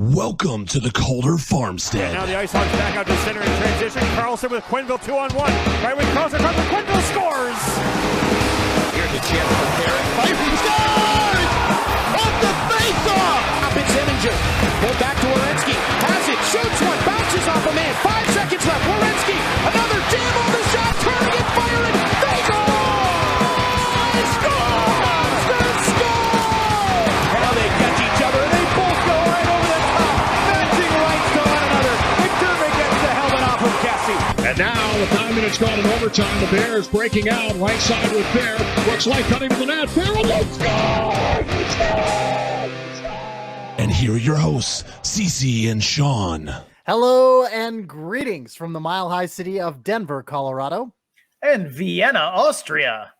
Welcome to the Calder Farmstead. Now the Ice Hawks back out to center in transition. Carlson with Quinville 2-on-1. Right when Carlson comes, Quinville scores! Here's a chance for Barrett. Fighting scores! Off the face-off! Up in Zeminger. Pulled back to Werenski. Has it. Shoots one. Bounces off a man. 5 seconds left. Werenski. Another jam on the shot. Turning and firing. They go! Scores! They score! Now they catch each other. They both go right over the top. Matching rights to one another. McDermott gets the helmet off of Cassie. And now, with 9 minutes gone in overtime, the Bears breaking out right side with Bear. Looks like cutting to the net. Bear will score! And here are your hosts, Cece and Sean. Hello and greetings from the mile-high city of Denver, Colorado. And Vienna, Austria.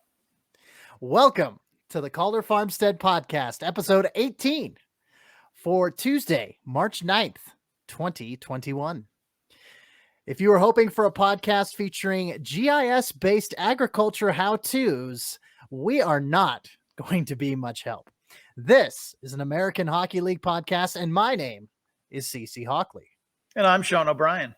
Welcome to the Calder Farmstead Podcast, episode 18 for Tuesday, March 9th, 2021. If you were hoping for a podcast featuring GIS-based agriculture how-tos, we are not going to be much help. This is an American Hockey League podcast, and my name is Cece Hockley. And I'm Sean O'Brien.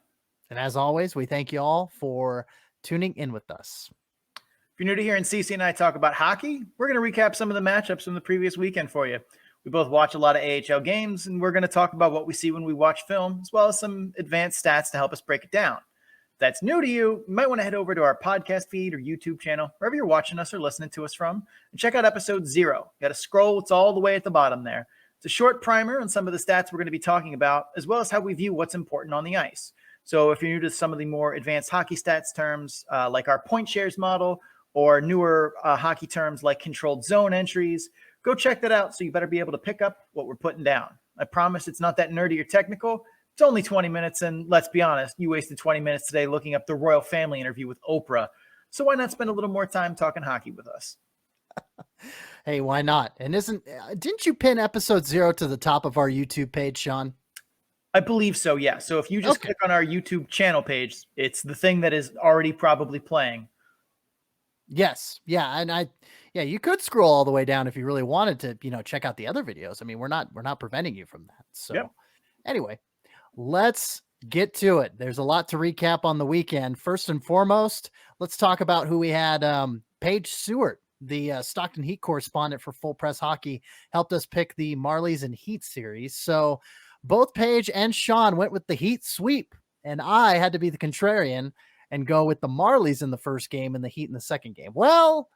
And as always, we thank you all for tuning in with us. If you're new to hearing Cece and I talk about hockey, we're going to recap some of the matchups from the previous weekend for you. We both watch a lot of AHL games, and we're going to talk about what we see when we watch film, as well as some advanced stats to help us break it down. If that's new to you, you might want to head over to our podcast feed or YouTube channel, wherever you're watching us or listening to us from, and check out episode 0. You got to scroll. It's all the way at the bottom there. It's a short primer on some of the stats we're going to be talking about, as well as how we view what's important on the ice. So if you're new to some of the more advanced hockey stats terms, like our point shares model, or newer hockey terms like controlled zone entries, go check that out. So you better be able to pick up what we're putting down. I promise it's not that nerdy or technical. It's only 20 minutes, and let's be honest, you wasted 20 minutes today looking up the royal family interview with Oprah. So why not spend a little more time talking hockey with us? Hey, why not? And didn't you pin episode 0 to the top of our YouTube page, Sean? I believe so, yeah. So if you just click on our YouTube channel page, it's the thing that is already probably playing. Yes. Yeah. And you could scroll all the way down if you really wanted to, check out the other videos. I mean, we're not preventing you from that. So Anyway, let's get to it. There's a lot to recap on the weekend. First and foremost, let's talk about who we had. Paige Seward, the Stockton Heat correspondent for Full Press Hockey, helped us pick the Marlies and Heat series. So both Paige and Sean went with the Heat sweep, and I had to be the contrarian and go with the Marlies in the first game and the Heat in the second game. Well,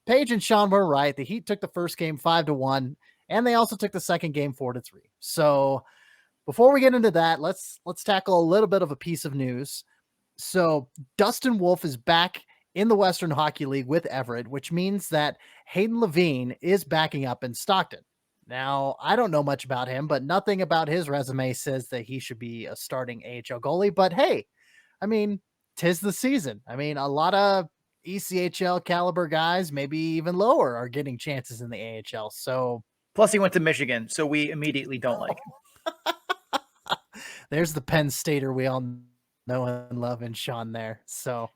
Paige and Sean were right. The Heat took the first game 5-1, and they also took the second game 4-3. So before we get into that, let's tackle a little bit of a piece of news. So Dustin Wolf is back in the Western Hockey League with Everett, which means that Hayden Levine is backing up in Stockton. Now, I don't know much about him, but nothing about his resume says that he should be a starting AHL goalie. But hey, I mean, 'tis the season. I mean, a lot of ECHL caliber guys, maybe even lower, are getting chances in the AHL. So plus he went to Michigan, so we immediately don't like him. There's the Penn Stater we all know and love in Sean there. So,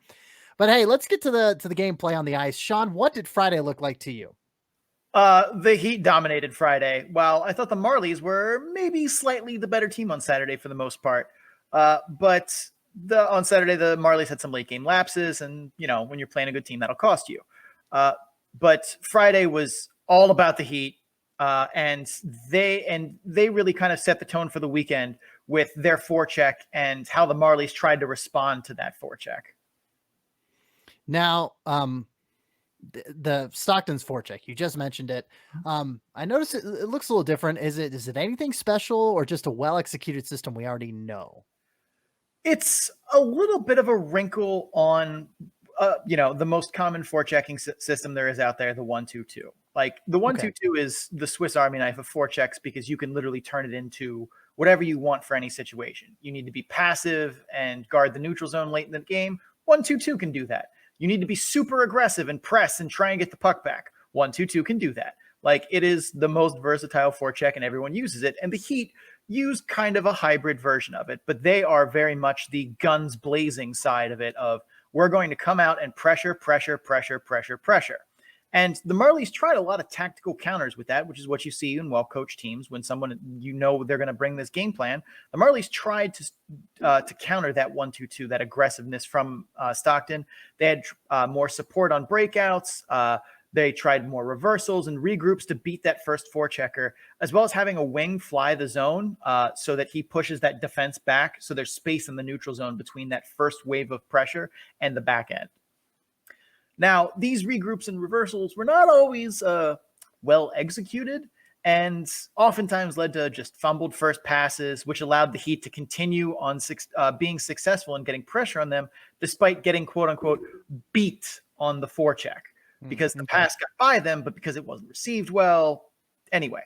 but hey, let's get to the gameplay on the ice. Sean, what did Friday look like to you? The Heat dominated Friday. While I thought the Marlies were maybe slightly the better team on Saturday for the most part. But on Saturday, the Marlies had some late game lapses, and when you're playing a good team, that'll cost you. But Friday was all about the Heat, and they really kind of set the tone for the weekend with their forecheck and how the Marlies tried to respond to that forecheck. Now, the Stockton's forecheck, you just mentioned it. I noticed it looks a little different. Is it anything special or just a well-executed system we already know? It's a little bit of a wrinkle on, the most common forechecking system there is out there, the 1-2-2. Like the 1-2-2 is the Swiss Army knife of forechecks because you can literally turn it into whatever you want for any situation. You need to be passive and guard the neutral zone late in the game. 1-2-2 can do that. You need to be super aggressive and press and try and get the puck back. 1-2-2 can do that. Like, it is the most versatile forecheck and everyone uses it. And the Heat use kind of a hybrid version of it, but they are very much the guns blazing side of it of we're going to come out and pressure. And the Marlies tried a lot of tactical counters with that, which is what you see in well-coached teams when someone, they're going to bring this game plan. The Marlies tried to counter that 1-2-2, that aggressiveness from Stockton. They had more support on breakouts. They tried more reversals and regroups to beat that first forechecker, as well as having a wing fly the zone so that he pushes that defense back. So there's space in the neutral zone between that first wave of pressure and the back end. Now, these regroups and reversals were not always well executed and oftentimes led to just fumbled first passes, which allowed the Heat to continue on being successful in getting pressure on them, despite getting, quote unquote, beat on the forecheck. Because the pass got by them, but because it wasn't received well. Anyway,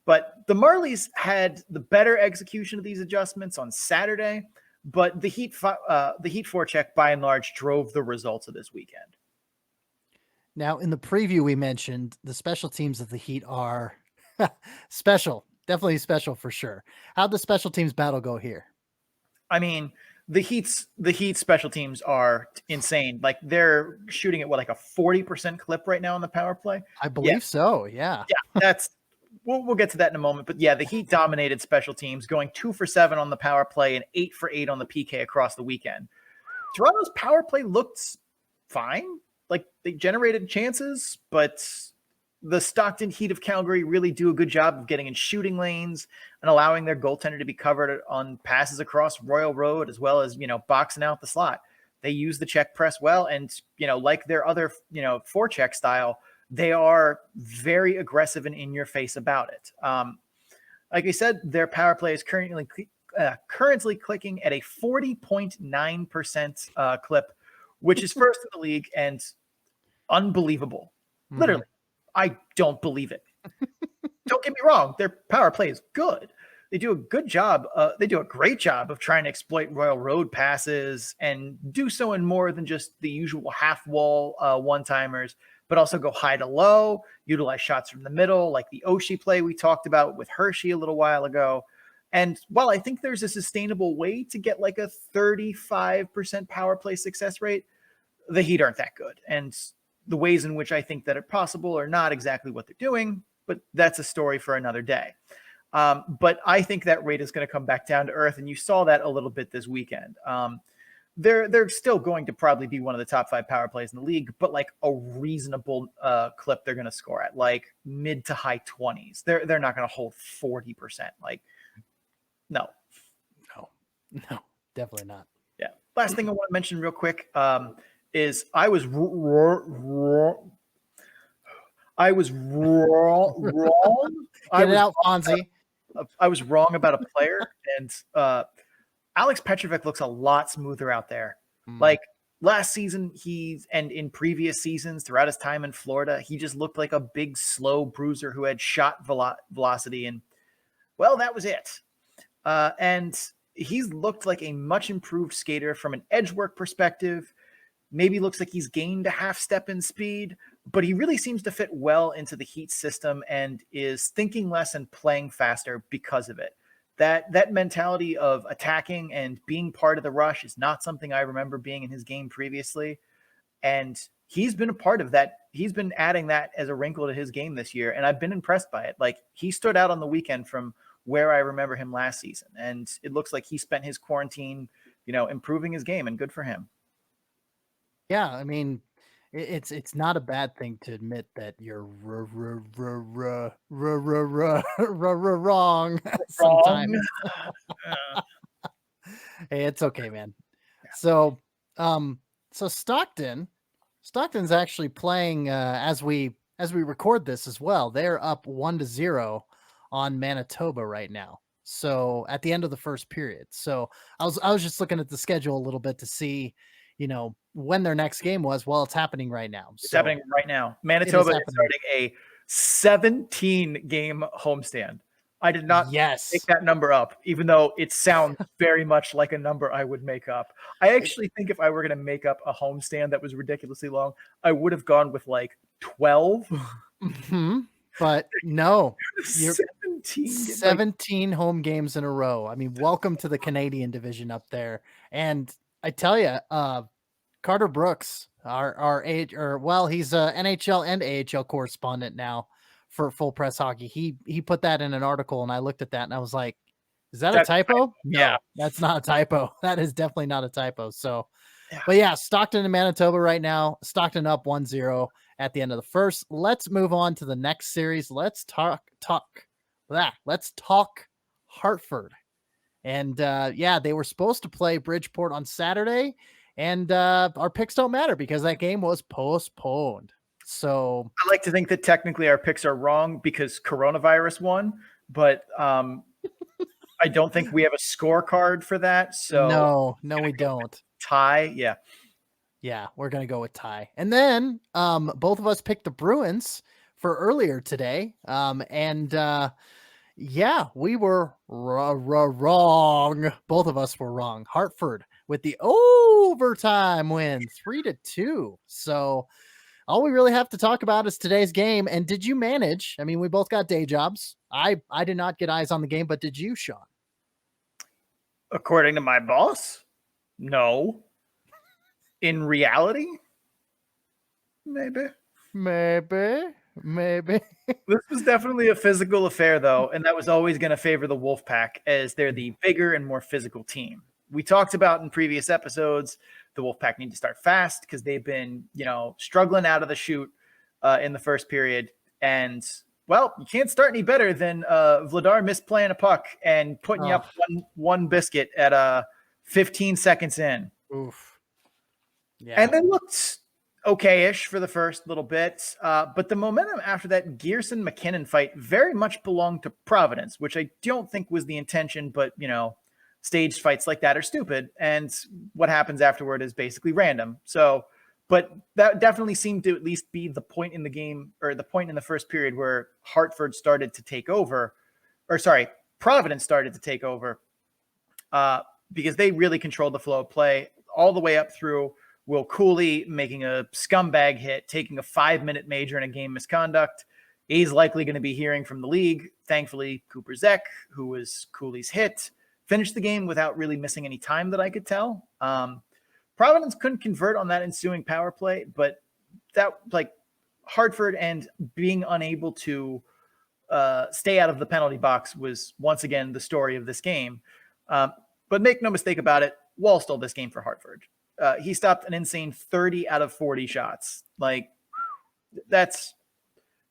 but the Marlies had the better execution of these adjustments on Saturday, but the Heat forecheck, by and large, drove the results of this weekend. Now, in the preview, we mentioned the special teams of the Heat are special, definitely special for sure. How'd the special teams battle go here? I mean, the Heat's special teams are insane. Like they're shooting at like a 40% clip right now on the power play. I believe so. Yeah. Yeah. That's we'll get to that in a moment. But yeah, the Heat dominated special teams, going 2 for 7 on the power play and 8 for 8 on the PK across the weekend. Toronto's power play looked fine. Like they generated chances, but the Stockton Heat of Calgary really do a good job of getting in shooting lanes and allowing their goaltender to be covered on passes across Royal Road, as well as, boxing out the slot. They use the check press well. And, like their other, forecheck style, they are very aggressive and in your face about it. Like I said, their power play is currently clicking at a 40.9% clip, which is first in the league and unbelievable. Literally. I don't believe it. Don't get me wrong. Their power play is good. They do a good job. They do a great job of trying to exploit Royal Road passes and do so in more than just the usual half wall one-timers, but also go high to low, utilize shots from the middle, like the Oshie play we talked about with Hershey a little while ago. And while I think there's a sustainable way to get like a 35% power play success rate, the Heat aren't that good. And the ways in which I think that are possible are not exactly what they're doing, but that's a story for another day. But I think that rate is going to come back down to earth, and you saw that a little bit this weekend. They're still going to probably be one of the top 5 power plays in the league, but like a reasonable clip they're going to score at, like mid to high 20s. They're not going to hold 40%. Like, no, definitely not. Yeah. Last thing I want to mention real quick is I was wrong. Get it out, Fonzie. I was wrong about a player, and Alex Petrovick looks a lot smoother out there. Like last season, and in previous seasons throughout his time in Florida, he just looked like a big, slow bruiser who had shot velocity, and well, that was it. And he's looked like a much improved skater from an edge work perspective. Maybe looks like he's gained a half step in speed, but he really seems to fit well into the Heat system and is thinking less and playing faster because of it. That mentality of attacking and being part of the rush is not something I remember being in his game previously. And he's been a part of that. He's been adding that as a wrinkle to his game this year, and I've been impressed by it. Like he stood out on the weekend from where I remember him last season, and it looks like he spent his quarantine, improving his game, and good for him. Yeah, I mean, it's not a bad thing to admit that you're wrong sometimes. Hey, it's okay, man. So Stockton's actually playing as we record this as well. They're up 1-0 on Manitoba right now. So at the end of the first period. So I was just looking at the schedule a little bit to see, when their next game was. Well, it's happening right now. It's happening right now. Manitoba is starting a 17-game homestand. I did not make that number up, even though it sounds very much like a number I would make up. I actually think if I were going to make up a homestand that was ridiculously long, I would have gone with like 12. But no, 17 home games in a row. I mean, welcome to the Canadian division up there. And I tell you, Carter Brooks, He's a NHL and AHL correspondent now for Full Press Hockey. He put that in an article, and I looked at that and I was like, is that a typo? Yeah. No, that's not a typo. That is definitely not a typo. So, Yeah. but yeah, Stockton and Manitoba right now. Stockton up 1-0 at the end of the first. Let's move on to the next series. Let's talk Hartford. And they were supposed to play Bridgeport on Saturday, and our picks don't matter because that game was postponed. So I like to think that technically our picks are wrong because coronavirus won, but I don't think we have a scorecard for that. So no, we don't. Tie, yeah. Yeah, we're gonna go with tie. And then both of us picked the Bruins for earlier today. We were wrong. Both of us were wrong. Hartford with the overtime win, 3-2. So all we really have to talk about is today's game. And did you manage? I mean, we both got day jobs. I did not get eyes on the game, but did you, Sean? According to my boss, no. In reality, maybe. This was definitely a physical affair, though, and that was always going to favor the Wolfpack as they're the bigger and more physical team. We talked about in previous episodes, the Wolfpack need to start fast because they've been, struggling out of the chute in the first period. And, well, you can't start any better than Vladar misplaying a puck and putting you up one biscuit at 15 seconds in. Oof. Yeah. And they looked okay-ish for the first little bit, but the momentum after that Gearson-McKinnon fight very much belonged to Providence, which I don't think was the intention, but, staged fights like that are stupid, and what happens afterward is basically random. So, but that definitely seemed to at least be the point in the game, or the point in the first period where Providence started to take over, because they really controlled the flow of play all the way up through Will Cooley making a scumbag hit, taking a 5-minute major in a game misconduct. He's likely going to be hearing from the league. Thankfully, Cooper Zek, who was Cooley's hit, finished the game without really missing any time that I could tell. Providence couldn't convert on that ensuing power play, but that, Hartford and being unable to stay out of the penalty box was once again the story of this game. But make no mistake about it, Wall stole this game for Hartford. He stopped an insane 30 out of 40 shots. That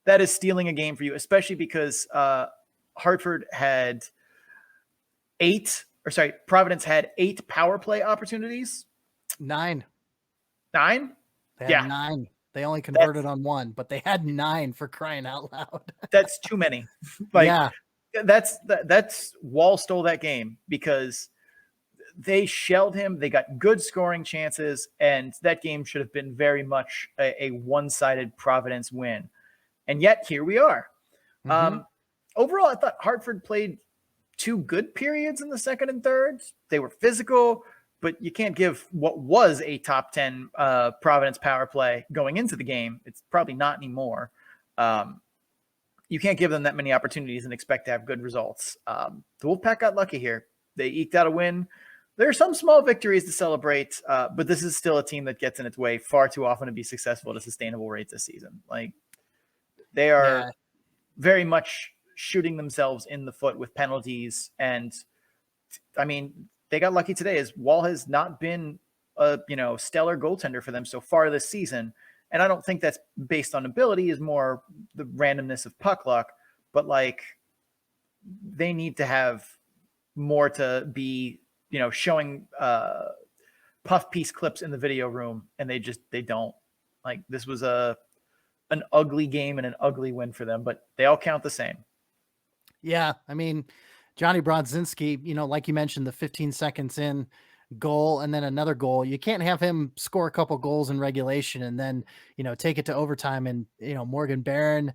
is stealing a game for you, especially because Providence had 8 power play opportunities. 9. 9? They had 9. They only converted on 1, but they had 9 for crying out loud. That's too many. That's Wall stole that game because they shelled him. They got good scoring chances, and that game should have been very much a one-sided Providence win. And yet here we are. Mm-hmm. Overall, I thought Hartford played 2 good periods in the second and third. They were physical, but you can't give what was a top 10 Providence power play going into the game. It's probably not anymore. You can't give them that many opportunities and expect to have good results. The Wolfpack got lucky here. They eked out a win. There are some small victories to celebrate, but this is still a team that gets in its way far too often to be successful at a sustainable rate this season. They are very much shooting themselves in the foot with penalties. And I mean, they got lucky today as Wall has not been a, stellar goaltender for them so far this season. And I don't think that's based on ability, is more the randomness of puck luck, but they need to have more to be, showing puff piece clips in the video room, and they don't. This was an ugly game and an ugly win for them, but they all count the same. Yeah, I mean, Johnny Brodzinski, like you mentioned, the 15 seconds in goal and then another goal. You can't have him score a couple goals in regulation and then, take it to overtime and, Morgan Barron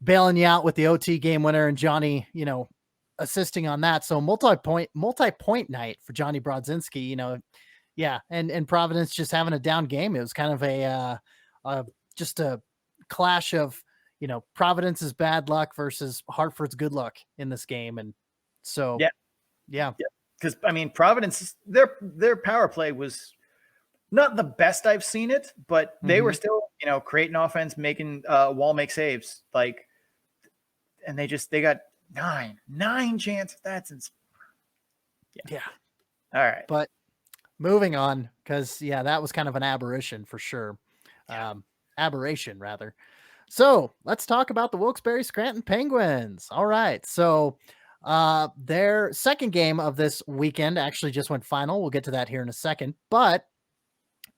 bailing you out with the OT game winner and Johnny, assisting on that. So multi-point night for Johnny Brodzinski, and Providence just having a down game. It was kind of just a clash of, Providence's bad luck versus Hartford's good luck in this game. And so, yeah. Because I mean, Providence, their power play was not the best I've seen it, but they were still, creating offense, making Wall make saves. Like, and they got nine chances. Yeah. All right. But moving on, because that was kind of an aberration for sure. Aberration rather. So let's talk about the Wilkes-Barre Scranton Penguins. All right. So their second game of this weekend actually just went final. We'll get to that here in a second. But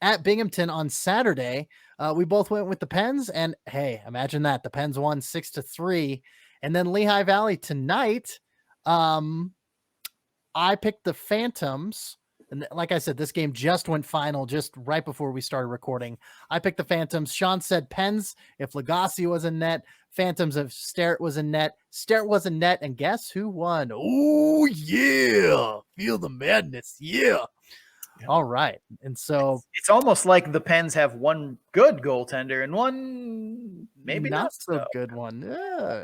at Binghamton on Saturday, we both went with the Pens, and hey, imagine that the Pens won 6-3. And then Lehigh Valley tonight, I picked the Phantoms. And like I said, this game just went final just right before we started recording. I picked the Phantoms. Sean said Pens if Lagasse was in net. Phantoms if Sterrett was in net. Sterrett was in net. And guess who won? Oh, yeah. Feel the madness. Yeah. All right. And so it's almost like the Pens have one good goaltender and one maybe not so good one.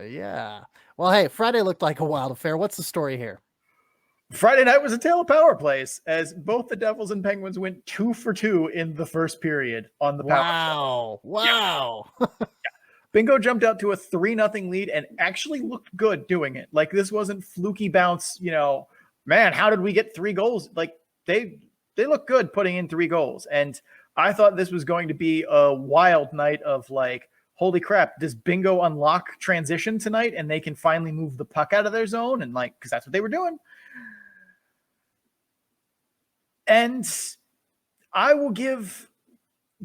Yeah. Well, hey, Friday looked like a wild affair. What's the story here? Friday night was a tale of power plays as both the Devils and Penguins went 2 for 2 in the first period on the power play. Wow. Bingo jumped out to a 3-0 lead and actually looked good doing it. Like, this wasn't fluky bounce, man, how did we get 3 goals? Like, they look good putting in 3 goals. And I thought this was going to be a wild night of like, holy crap, does Bingo unlock transition tonight and they can finally move the puck out of their zone? And like, because that's what they were doing. And I will give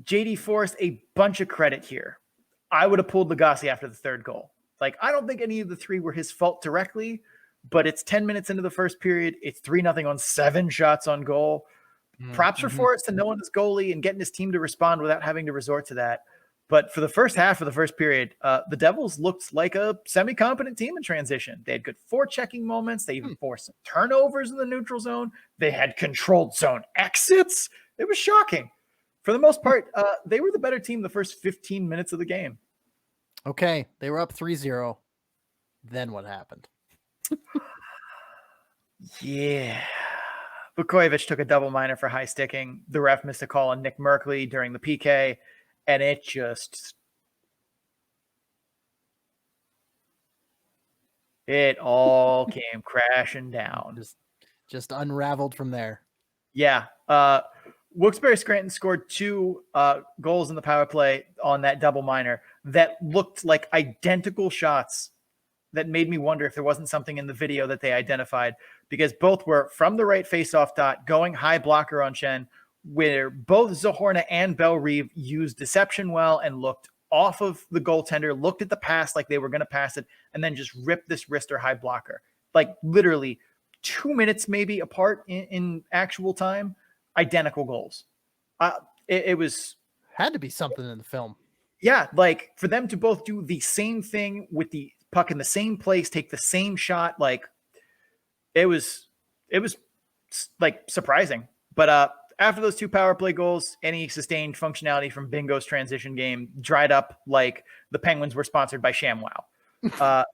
JD Forrest a bunch of credit here. I would have pulled Lagasse after the third goal. Like, I don't think any of the 3 were his fault directly, but it's 10 minutes into the first period. It's 3-0 on 7 shots on goal. Props for Forrest to knowing his goalie and getting his team to respond without having to resort to that. But for the first half of the first period, the Devils looked like a semi-competent team in transition. They had good forechecking moments. They even forced some turnovers in the neutral zone. They had controlled zone exits. It was shocking. For the most part, they were the better team the first 15 minutes of the game. Okay, they were up 3-0. Then what happened? Yeah. Vukovic took a double minor for high sticking. The ref missed a call on Nick Merkley during the PK. And it all came crashing down. Just unraveled from there. Yeah. Wilkes-Barre Scranton scored 2 goals in the power play on that double minor that looked like identical shots that made me wonder if there wasn't something in the video that they identified, because both were from the right faceoff dot, going high blocker on Chen, where both Zahorna and Bellerive used deception well and looked off of the goaltender, looked at the pass like they were going to pass it, and then just ripped this wrist or high blocker. Like, literally 2 minutes maybe apart in actual time, identical goals. It was... Had to be something in the film. Yeah, like, for them to both do the same thing with the puck in the same place, take the same shot, like, it was like surprising. But after those 2 power play goals, any sustained functionality from Bingo's transition game dried up like the Penguins were sponsored by ShamWow.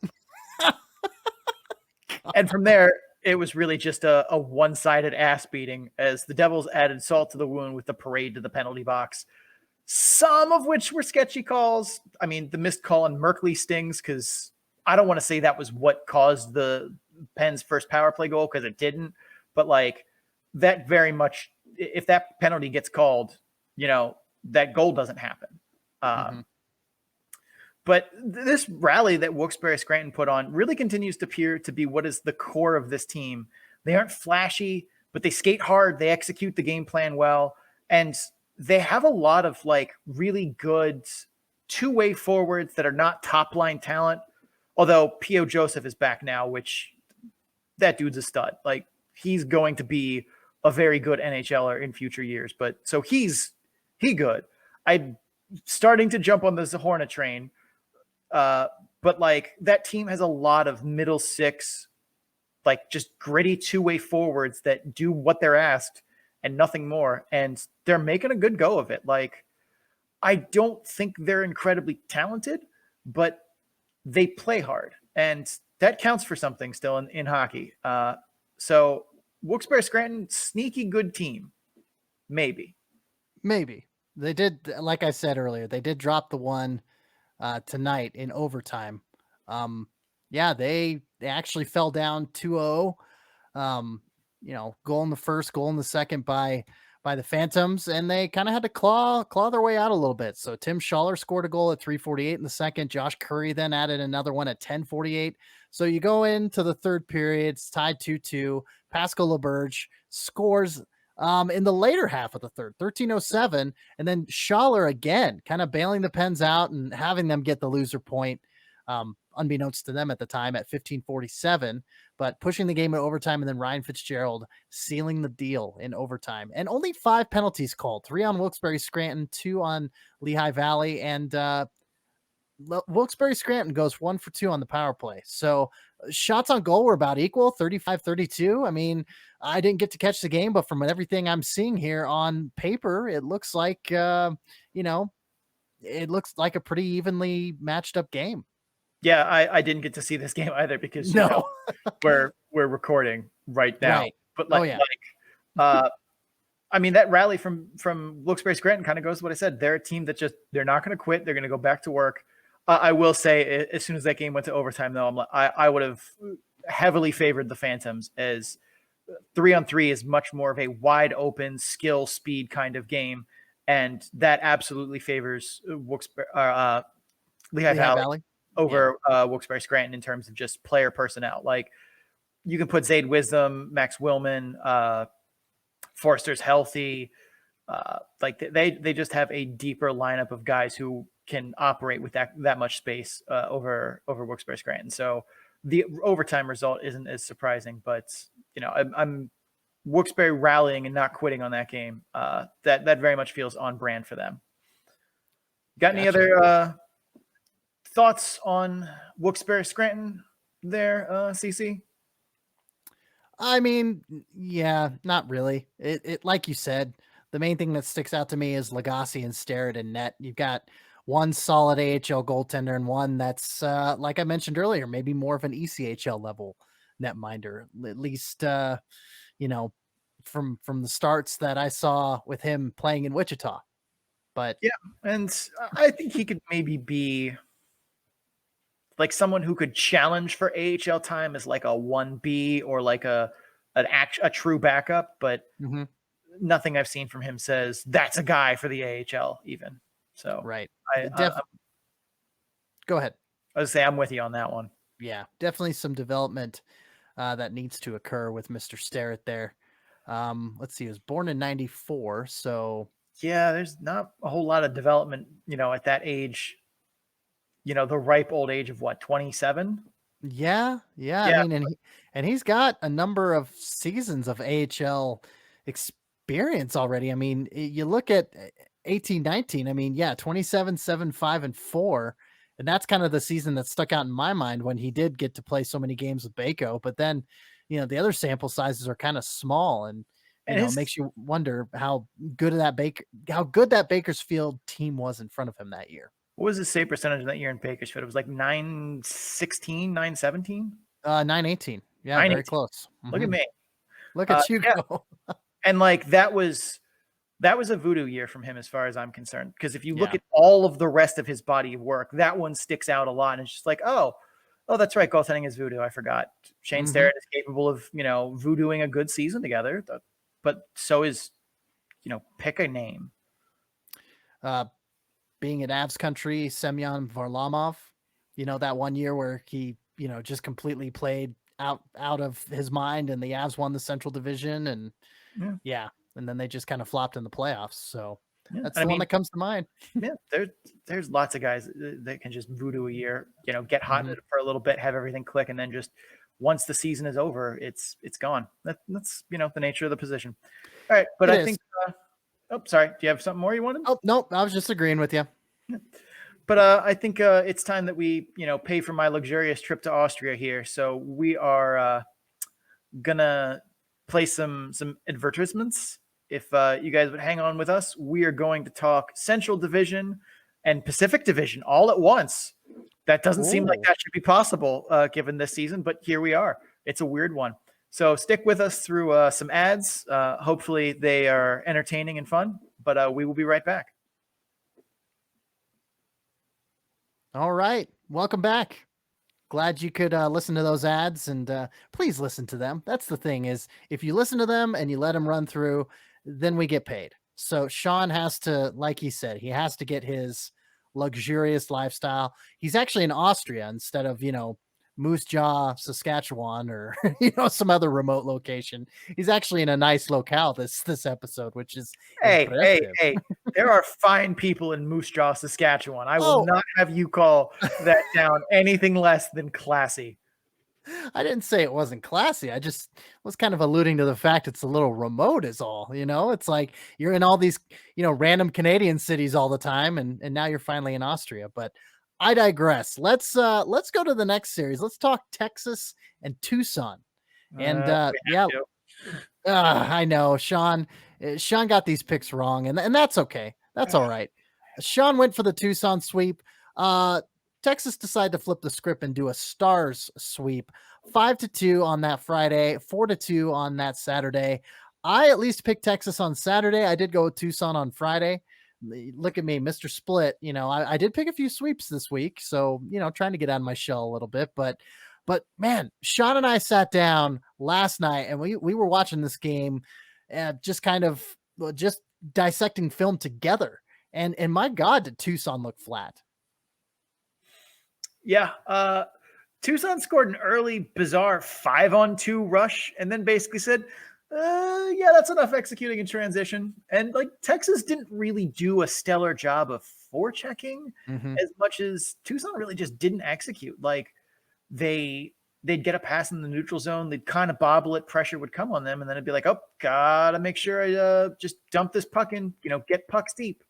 And from there, it was really just a one-sided ass beating as the Devils added salt to the wound with the parade to the penalty box, some of which were sketchy calls. I mean, the missed call on Merkley stings because I don't want to say that was what caused the Pens' first power play goal, because it didn't. But like, that very much, if that penalty gets called, that goal doesn't happen. But this rally that Wilkes-Barre Scranton put on really continues to appear to be what is the core of this team. They aren't flashy, but they skate hard. They execute the game plan well. And they have a lot of like really good two-way forwards that are not top-line talent. Although P.O. Joseph is back now, which that dude's a stud. Like, he's going to be a very good NHLer in future years. But so he good. I'm starting to jump on the Zahorna train. But like, that team has a lot of middle six, like just gritty two-way forwards that do what they're asked and nothing more. And they're making a good go of it. Like, I don't think they're incredibly talented, but they play hard, and that counts for something still in hockey. So Wilkes-Barre Scranton, sneaky good team. Maybe. Maybe they did. Like I said earlier, they did drop the one tonight in overtime. Yeah, they actually fell down 2-0. Goal in the first, goal in the second by the Phantoms, and they kind of had to claw their way out a little bit. So Tim Schaller scored a goal at 3:48 in the second. Josh Curry then added another one at 10:48. So you go into the third period, it's tied 2-2. Pascal LeBurge scores in the later half of the third, 13:07, and then Schaller again kind of bailing the Pens out and having them get the loser point, unbeknownst to them at the time, at 15:47, but pushing the game in overtime, and then Ryan Fitzgerald sealing the deal in overtime. And only 5 penalties called, 3 on Wilkes-Barre Scranton, 2 on Lehigh Valley, and Wilkes-Barre Scranton goes 1 for 2 on the power play. So shots on goal were about equal, 35-32. I mean, I didn't get to catch the game, but from everything I'm seeing here on paper, it looks like, it looks like a pretty evenly matched up game. Yeah, I didn't get to see this game either because we're recording right now. Right. But I mean, that rally from Wilkes-Barre Scranton kind of goes to what I said. They're a team that they're not going to quit. They're going to go back to work. I will say, as soon as that game went to overtime, though, I would have heavily favored the Phantoms, as 3-on-3 is much more of a wide open skill speed kind of game, and that absolutely favors Lehigh Valley over Wilkes-Barre Scranton in terms of just player personnel. Like, you can put Zayd Wisdom, Max Willman, Forster's healthy. They just have a deeper lineup of guys who can operate with that much space over Wilkes-Barre Scranton. So the overtime result isn't as surprising, but I'm Wilkes-Barre rallying and not quitting on that game. That very much feels on brand for them. Got any other thoughts on Wilkes-Barre Scranton there, CC? I mean, yeah, not really. It like you said, the main thing that sticks out to me is Lagasse and Starrett in net. You've got one solid AHL goaltender and one that's, like I mentioned earlier, maybe more of an ECHL level netminder, at least, from the starts that I saw with him playing in Wichita. But yeah, and I think he could maybe be like someone who could challenge for AHL time as like a 1B or like a true backup, but nothing I've seen from him says that's a guy for the AHL even. So right. Go ahead. I was say I'm with you on that one. Yeah, definitely some development that needs to occur with Mr. Starrett there. Let's see, he was born in 94, so yeah, there's not a whole lot of development, at that age. The ripe old age of what, 27? Yeah. I mean, and he's got a number of seasons of AHL experience already. I mean, you look at 18-19. I mean, 27-7-5-4, and that's kind of the season that stuck out in my mind when he did get to play so many games with Baco. But then, the other sample sizes are kind of small, and it makes you wonder how good that Bakersfield team was in front of him that year. What was his save percentage that year in Bakersfield? It was like 916, 917? 918. Yeah, 918. Very close. Look at me. Look at you go. And that was a voodoo year from him as far as I'm concerned. Because if you look at all of the rest of his body of work, that one sticks out a lot. And it's just like, oh, that's right. Goaltending is voodoo. I forgot. Shane Starrett is capable of, voodooing a good season together. But so is, pick a name. Being at Avs country, Semyon Varlamov, that one year where he, just completely played out of his mind, and the Avs won the Central Division, and and then they just kind of flopped in the playoffs. So that's the one that comes to mind. Yeah, there's lots of guys that can just voodoo a year, get hot for a little bit, have everything click, and then just once the season is over, it's gone. That's the nature of the position. All right, but I think. Oh, sorry. Do you have something more you wanted? Oh, no, I was just agreeing with you. But I think it's time that we, pay for my luxurious trip to Austria here. So we are gonna play some advertisements. If you guys would hang on with us, we are going to talk Central Division and Pacific Division all at once. That doesn't seem like that should be possible given this season, but here we are. It's a weird one. So stick with us through some ads. Hopefully they are entertaining and fun. but we will be right back. All right. Welcome back. Glad you could listen to those ads, and please listen to them. That's the thing, is if you listen to them and you let them run through, then we get paid. So Sean has to, like he said, he has to get his luxurious lifestyle. He's actually in Austria instead of, Moose Jaw, Saskatchewan, or some other remote location. He's actually in a nice locale this episode, which is hey. There are fine people in Moose Jaw, Saskatchewan. I will not have you call that town anything less than classy. I didn't say it wasn't classy. I just was kind of alluding to the fact it's a little remote is all. It's like you're in all these, random Canadian cities all the time, and now you're finally in Austria. But I digress. Let's go to the next series. Let's talk Texas and Tucson. And I know Sean got these picks wrong, and that's okay. That's all right. Sean went for the Tucson sweep. Texas decided to flip the script and do a Stars sweep, 5-2 on that Friday, 4-2 on that Saturday. I at least picked Texas on Saturday. I did go with Tucson on Friday. Look at me, Mr. Split. I did pick a few sweeps this week, so trying to get out of my shell a little bit. But man, Sean and I sat down last night and we were watching this game, just kind of just dissecting film together. And my God, did Tucson look flat? Yeah. Tucson scored an early, bizarre 5-on-2 rush and then basically said, yeah, that's enough executing in transition. And Texas didn't really do a stellar job of forechecking as much as Tucson really just didn't execute. They'd get a pass in the neutral zone, they'd kind of bobble it, pressure would come on them, and then it'd be like, oh, gotta make sure I just dump this puck in, get pucks deep.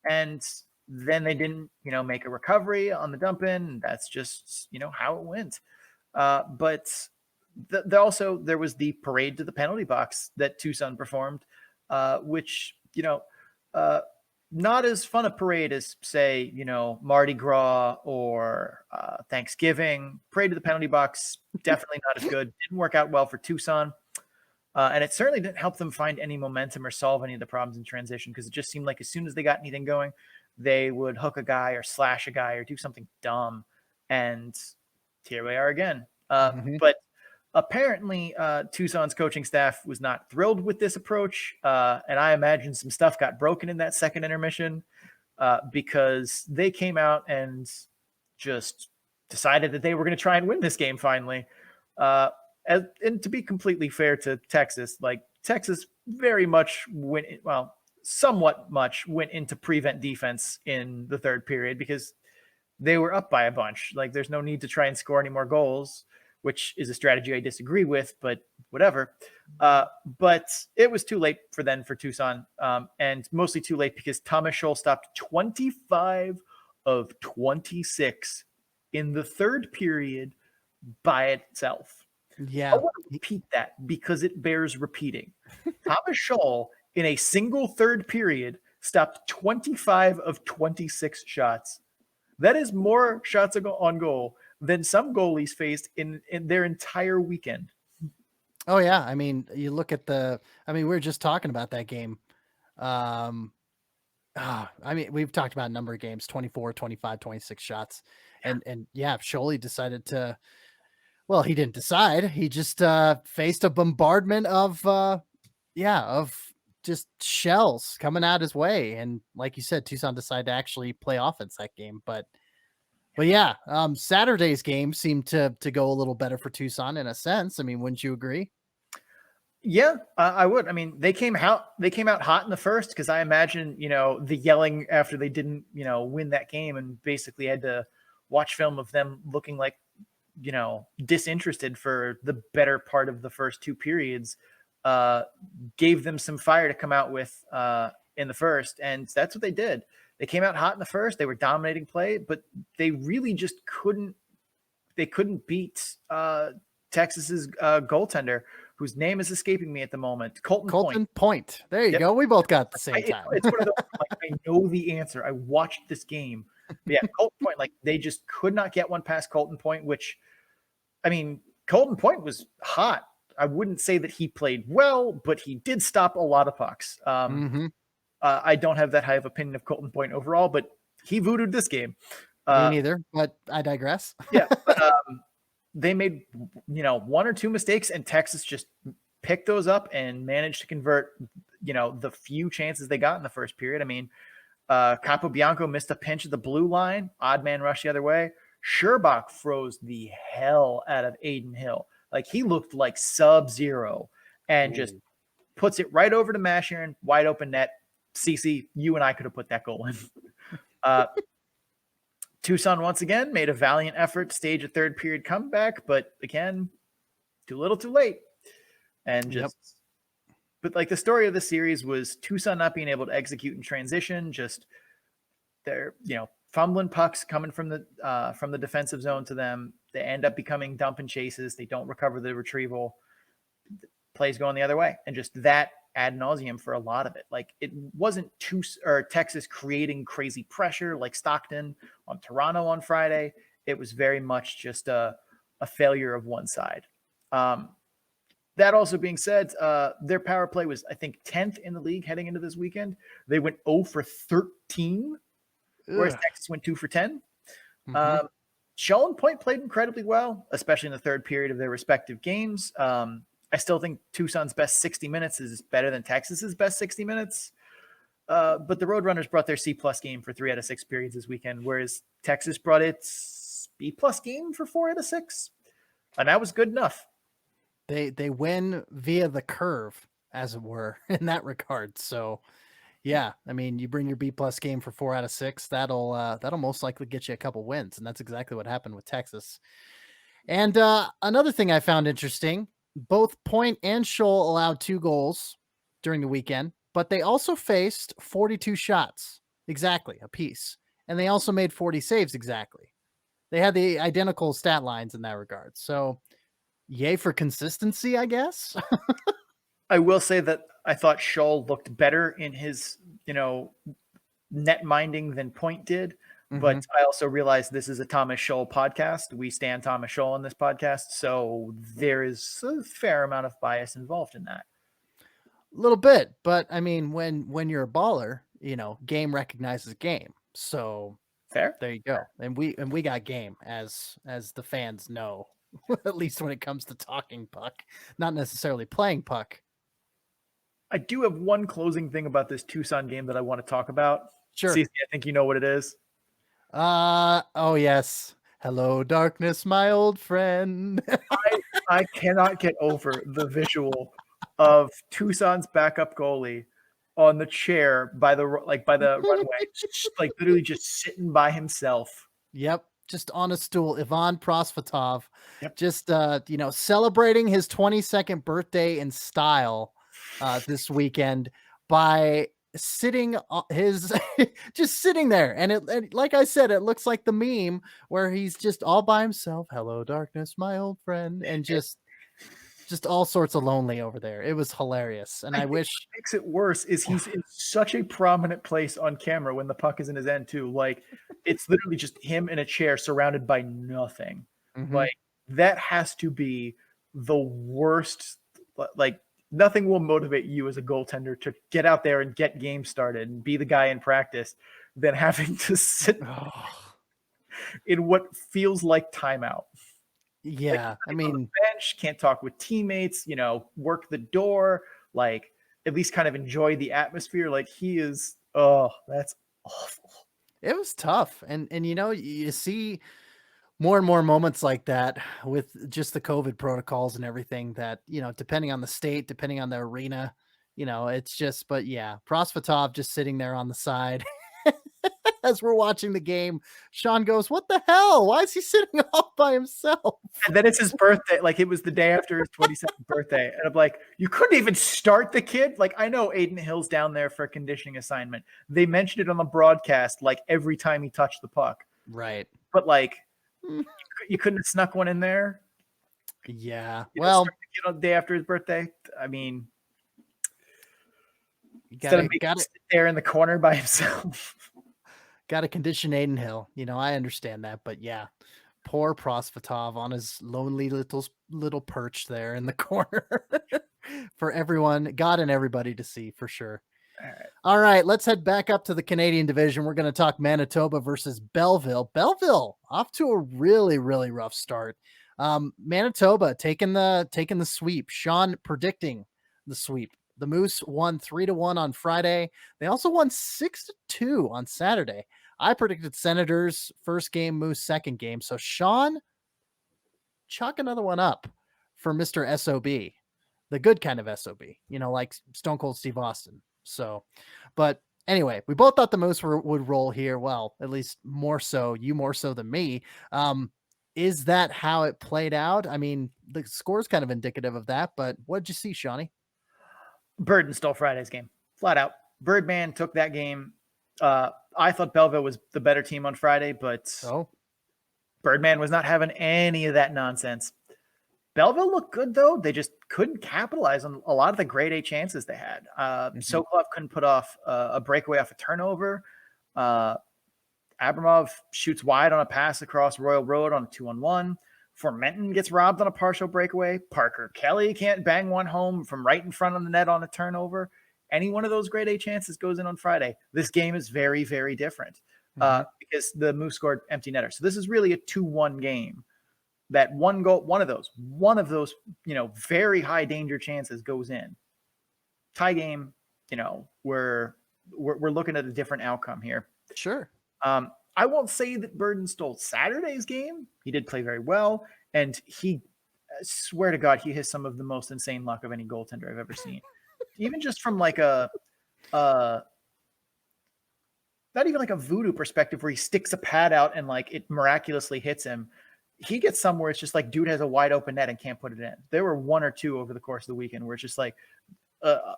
And then they didn't, make a recovery on the dump in. And that's just, how it went. But also there was the parade to the penalty box that Tucson performed, which, not as fun a parade as, say, Mardi Gras or Thanksgiving. Parade to the penalty box, definitely not as good. Didn't work out well for Tucson. And it certainly didn't help them find any momentum or solve any of the problems in transition, because it just seemed like as soon as they got anything going, they would hook a guy or slash a guy or do something dumb. And here we are again. But apparently Tucson's coaching staff was not thrilled with this approach. And I imagine some stuff got broken in that second intermission because they came out and just decided that they were going to try and win this game finally. And to be completely fair to Texas, Texas very much somewhat much went into prevent defense in the third period because they were up by a bunch. There's no need to try and score any more goals, which is a strategy I disagree with, but whatever. But it was too late for Tucson, and mostly too late because Thomas Scholl stopped 25 of 26 in the third period by itself. Yeah. I want to repeat that because it bears repeating. Thomas Scholl, in a single third period, stopped 25 of 26 shots. That is more shots on goal than some goalies faced in their entire weekend. Oh, yeah. I mean, you look at we were just talking about that game. We've talked about a number of games, 24, 25, 26 shots. And Scholl decided to, well, he didn't decide. He just faced a bombardment of just shells coming out his way. And like you said, Tucson decided to actually play offense that game. But yeah, Saturday's game seemed to go a little better for Tucson in a sense. I mean, wouldn't you agree? Yeah, I would. I mean, they came out hot in the first because I imagine, the yelling after they didn't, win that game and basically had to watch film of them looking like, disinterested for the better part of the first two periods, gave them some fire to come out with in the first. And that's what they did. They came out hot in the first. They were dominating play, but they really just couldn't beat Texas's goaltender, whose name is escaping me at the moment. Colton Point. There you go. We both got at the same time. It's one of those, I know the answer. I watched this game. But yeah, Colton Point, they just could not get one past Colton Point, which, I mean, Colton Point was hot. I wouldn't say that he played well, but he did stop a lot of pucks. I don't have that high of opinion of Colton Point overall, but he voodooed this game. Me neither, but I digress. Yeah, but, they made, one or two mistakes, and Texas just picked those up and managed to convert, the few chances they got in the first period. I mean, Capobianco missed a pinch at the blue line, odd man rush the other way. Scherbach froze the hell out of Aiden Hill. Like, he looked like Sub-Zero and just puts it right over to Masherin, wide open net. CC, you and I could have put that goal in. Tucson once again made a valiant effort to stage a third period comeback, but again, too little too late. And but like, the story of the series was Tucson not being able to execute in transition, just they're, fumbling pucks coming from the defensive zone to them. They end up becoming dump and chases. They don't recover the retrieval. Plays going the other way. And just that ad nauseum for a lot of it. Like, it wasn't Texas creating crazy pressure like Stockton on Toronto on Friday. It was very much just a failure of one side. That also being said, their power play was, I think, 10th in the league heading into this weekend. They went 0 for 13, whereas Texas went 2 for 10. Shell and Point played incredibly well, especially in the third period of their respective games. I still think Tucson's best 60 minutes is better than Texas's best 60 minutes. But the Roadrunners brought their C-plus game for 3 out of 6 periods this weekend, whereas Texas brought its B-plus game for 4 out of 6. And that was good enough. They win via the curve, as it were, in that regard. So, yeah, I mean, you bring your B-plus game for 4 out of 6, that'll most likely get you a couple wins, and that's exactly what happened with Texas. And another thing I found interesting, both Point and Scholl allowed 2 goals during the weekend, but they also faced 42 shots, exactly, apiece. And they also made 40 saves, exactly. They had the identical stat lines in that regard. So, yay for consistency, I guess. I will say that I thought Scholl looked better in his, net minding than Point did. But I also realized this is a Thomas Scholl podcast. We stand Thomas Scholl on this podcast. So there is a fair amount of bias involved in that. A little bit. But I mean, when you're a baller, game recognizes game. So fair. There you go. And we got game, as the fans know, at least when it comes to talking puck, not necessarily playing puck. I do have one closing thing about this Tucson game that I want to talk about. Sure. Cece, I think you know what it is. Oh yes. Hello, darkness, my old friend. I cannot get over the visual of Tucson's backup goalie on the chair by the runway, like literally just sitting by himself. Yep, just on a stool. Ivan Prosvetov, just celebrating his 22nd birthday in style this weekend by sitting just sitting there, and like I said, it looks like the meme where he's just all by himself. Hello, darkness, my old friend, and just all sorts of lonely over there. It was hilarious, and I wish what makes it worse is he's in such a prominent place on camera when the puck is in his end too. Like, it's literally just him in a chair surrounded by nothing. Like, that has to be the worst. Like, nothing will motivate you as a goaltender to get out there and get games started and be the guy in practice than having to sit in what feels like timeout. Yeah, like, I mean, on the bench, can't talk with teammates, work the door, like, at least kind of enjoy the atmosphere. Like, he is, that's awful. It was tough. And you see more and more moments like that with just the COVID protocols and everything that, depending on the state, depending on the arena, it's just, but yeah, Prosvetov just sitting there on the side as we're watching the game. Sean goes, "What the hell? Why is he sitting all by himself?" And then it's his birthday. Like, it was the day after his 22nd birthday. And I'm like, you couldn't even start the kid. Like, I know Aiden Hill's down there for a conditioning assignment. They mentioned it on the broadcast, like, every time he touched the puck. Right. But like, you couldn't have snuck one in there. Yeah. Start the kid on the day after his birthday. I mean, got sit there in the corner by himself. Got to condition Aiden Hill. I understand that, but yeah, poor Prosvetov on his lonely little perch there in the corner for everyone, God and everybody to see, for sure. All right, let's head back up to the Canadian division. We're going to talk Manitoba versus Belleville. Belleville off to a really, really rough start. Manitoba taking the sweep. Sean predicting the sweep. The Moose won 3-1 on Friday. They also won 6-2 on Saturday. I predicted Senators first game, Moose second game. So Sean, chalk another one up for Mr. SOB, the good kind of SOB, like Stone Cold Steve Austin. So, but anyway, we both thought the Moose would roll here. Well, at least more so, you more so than me. Is that how it played out? I mean, the score is kind of indicative of that, but what did you see, Shawnee? Burden stole Friday's game, flat out. Birdman took that game. I thought Belleville was the better team on Friday, but Birdman was not having any of that nonsense. Belleville looked good, though. They just couldn't capitalize on a lot of the grade A chances they had. Sokolov couldn't put off a breakaway off a turnover. Abramov shoots wide on a pass across Royal Road on a 2-on-1. Formenton gets robbed on a partial breakaway. Parker Kelly can't bang one home from right in front of the net on a turnover. Any one of those grade A chances goes in on Friday. This game is very, very different because the Moose scored empty netter. So this is really a 2-1 game. That one goal, one of those, very high danger chances goes in. Tie game, we're looking at a different outcome here. Sure. I won't say that Burden stole Saturday's game. He did play very well, and I swear to God, he has some of the most insane luck of any goaltender I've ever seen. Even just from like not even like a voodoo perspective where he sticks a pad out and like it miraculously hits him. He gets somewhere it's just like dude has a wide open net and can't put it in. There were one or two over the course of the weekend where it's just like the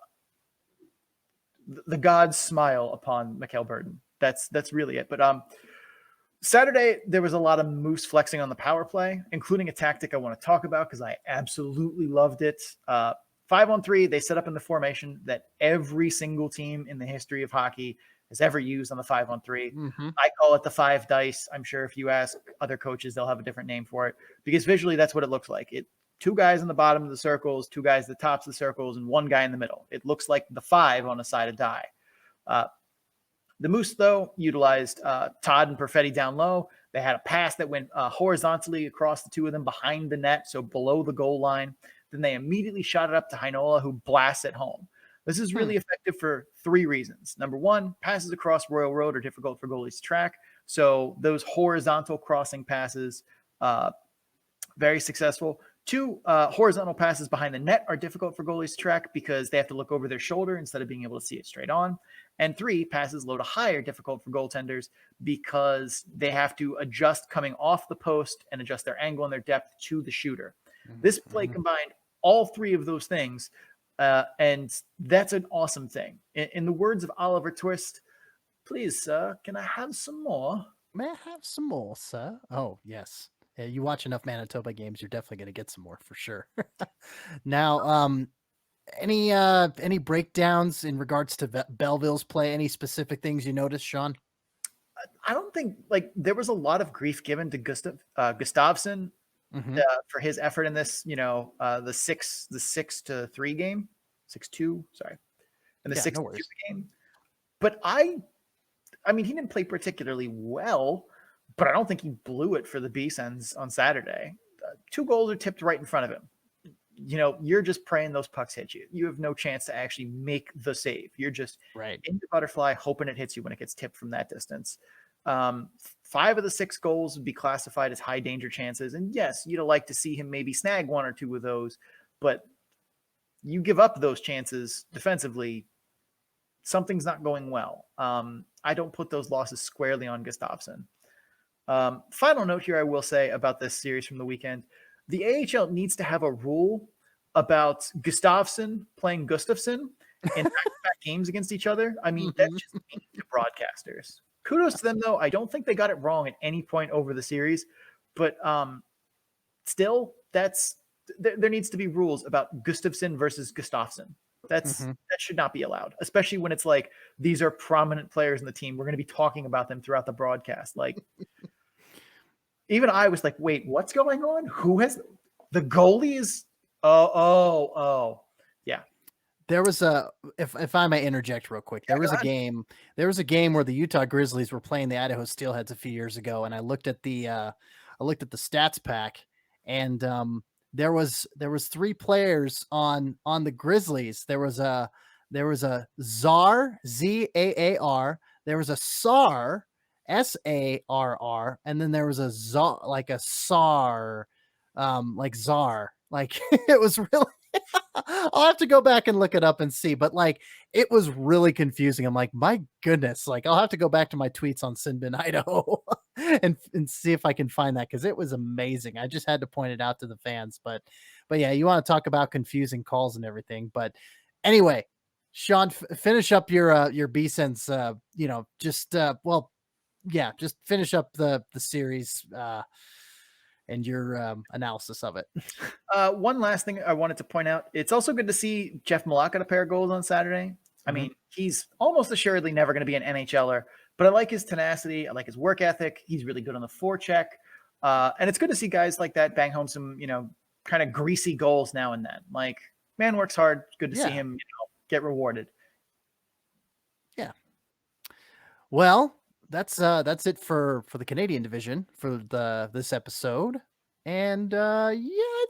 gods smile upon Mikhail Burden. That's really it. But Saturday there was a lot of Moose flexing on the power play, including a tactic I want to talk about because I absolutely loved it. 5-on-3, they set up in the formation that every single team in the history of hockey has ever used on the 5-on-3. I call it the 5 dice. I'm sure if you ask other coaches, they'll have a different name for it because visually that's what it looks like. 2 guys in the bottom of the circles, 2 guys at the tops of the circles, and 1 guy in the middle. It looks like the 5 on a side of die. The Moose, though, utilized Todd and Perfetti down low. They had a pass that went horizontally across the 2 of them behind the net, so below the goal line. Then they immediately shot it up to Heinola, who blasts it home. This is really effective for 3 reasons. Number 1, passes across Royal Road are difficult for goalies to track. So those horizontal crossing passes, very successful. 2, horizontal passes behind the net are difficult for goalies to track because they have to look over their shoulder instead of being able to see it straight on. And 3, passes low to high are difficult for goaltenders because they have to adjust coming off the post and adjust their angle and their depth to the shooter. This play combined all 3 of those things, and that's an awesome thing. In the words of Oliver Twist, please, sir, can I have some more? May I have some more, sir? Oh, yes. Yeah, you watch enough Manitoba games, you're definitely going to get some more for sure. Now, any breakdowns in regards to Belleville's play? Any specific things you noticed, Sean? I don't think there was a lot of grief given to Gustafsson for his effort in this. The 6-3 game, 6-2. Sorry, and the 6-2 game. But I mean, he didn't play particularly well. But I don't think he blew it for the B-Sens on Saturday. 2 goals are tipped right in front of him. You're just praying those pucks hit you. You have no chance to actually make the save. You're just in the butterfly, hoping it hits you when it gets tipped from that distance. 5 of the 6 goals would be classified as high danger chances. And yes, you'd like to see him maybe snag 1 or 2 of those. But you give up those chances defensively, something's not going well. I don't put those losses squarely on Gustafsson. Final note here, I will say about this series from the weekend, the AHL needs to have a rule about Gustafsson playing Gustafsson in back-to-back games against each other. I mean, that's just mean to broadcasters. Kudos to them, though. I don't think they got it wrong at any point over the series, but still, there needs to be rules about Gustafsson versus Gustafsson. That should not be allowed, especially when it's like these are prominent players in the team. We're going to be talking about them throughout the broadcast. Like, even I was like, wait, what's going on? Who has the goalies? Oh, yeah. There was if I may interject real quick, there was a game where the Utah Grizzlies were playing the Idaho Steelheads a few years ago, and I looked at the stats pack, and there was 3 players on the Grizzlies. There was a Zaar, Zaar, there was a Sar, Sarr, and then there was a Zar, like a Sar, like Czar. Like it was really I'll have to go back and look it up and see, but like it was really confusing. I'm like, my goodness, like I'll have to go back to my tweets on Sinbin, Idaho and see if I can find that, because it was amazing. I just had to point it out to the fans. But yeah, you want to talk about confusing calls and everything. But anyway, Sean, finish up your B-Sense, just just finish up the series and your analysis of it. One last thing I wanted to point out. It's also good to see Jeff Malak got a pair of goals on Saturday. I mean, he's almost assuredly never going to be an NHLer, but I like his tenacity. I like his work ethic. He's really good on the forecheck. And it's good to see guys like that bang home some, kind of greasy goals now and then. Like, man works hard. It's good to see him, get rewarded. Yeah. Well, that's it for the Canadian division for this episode. And I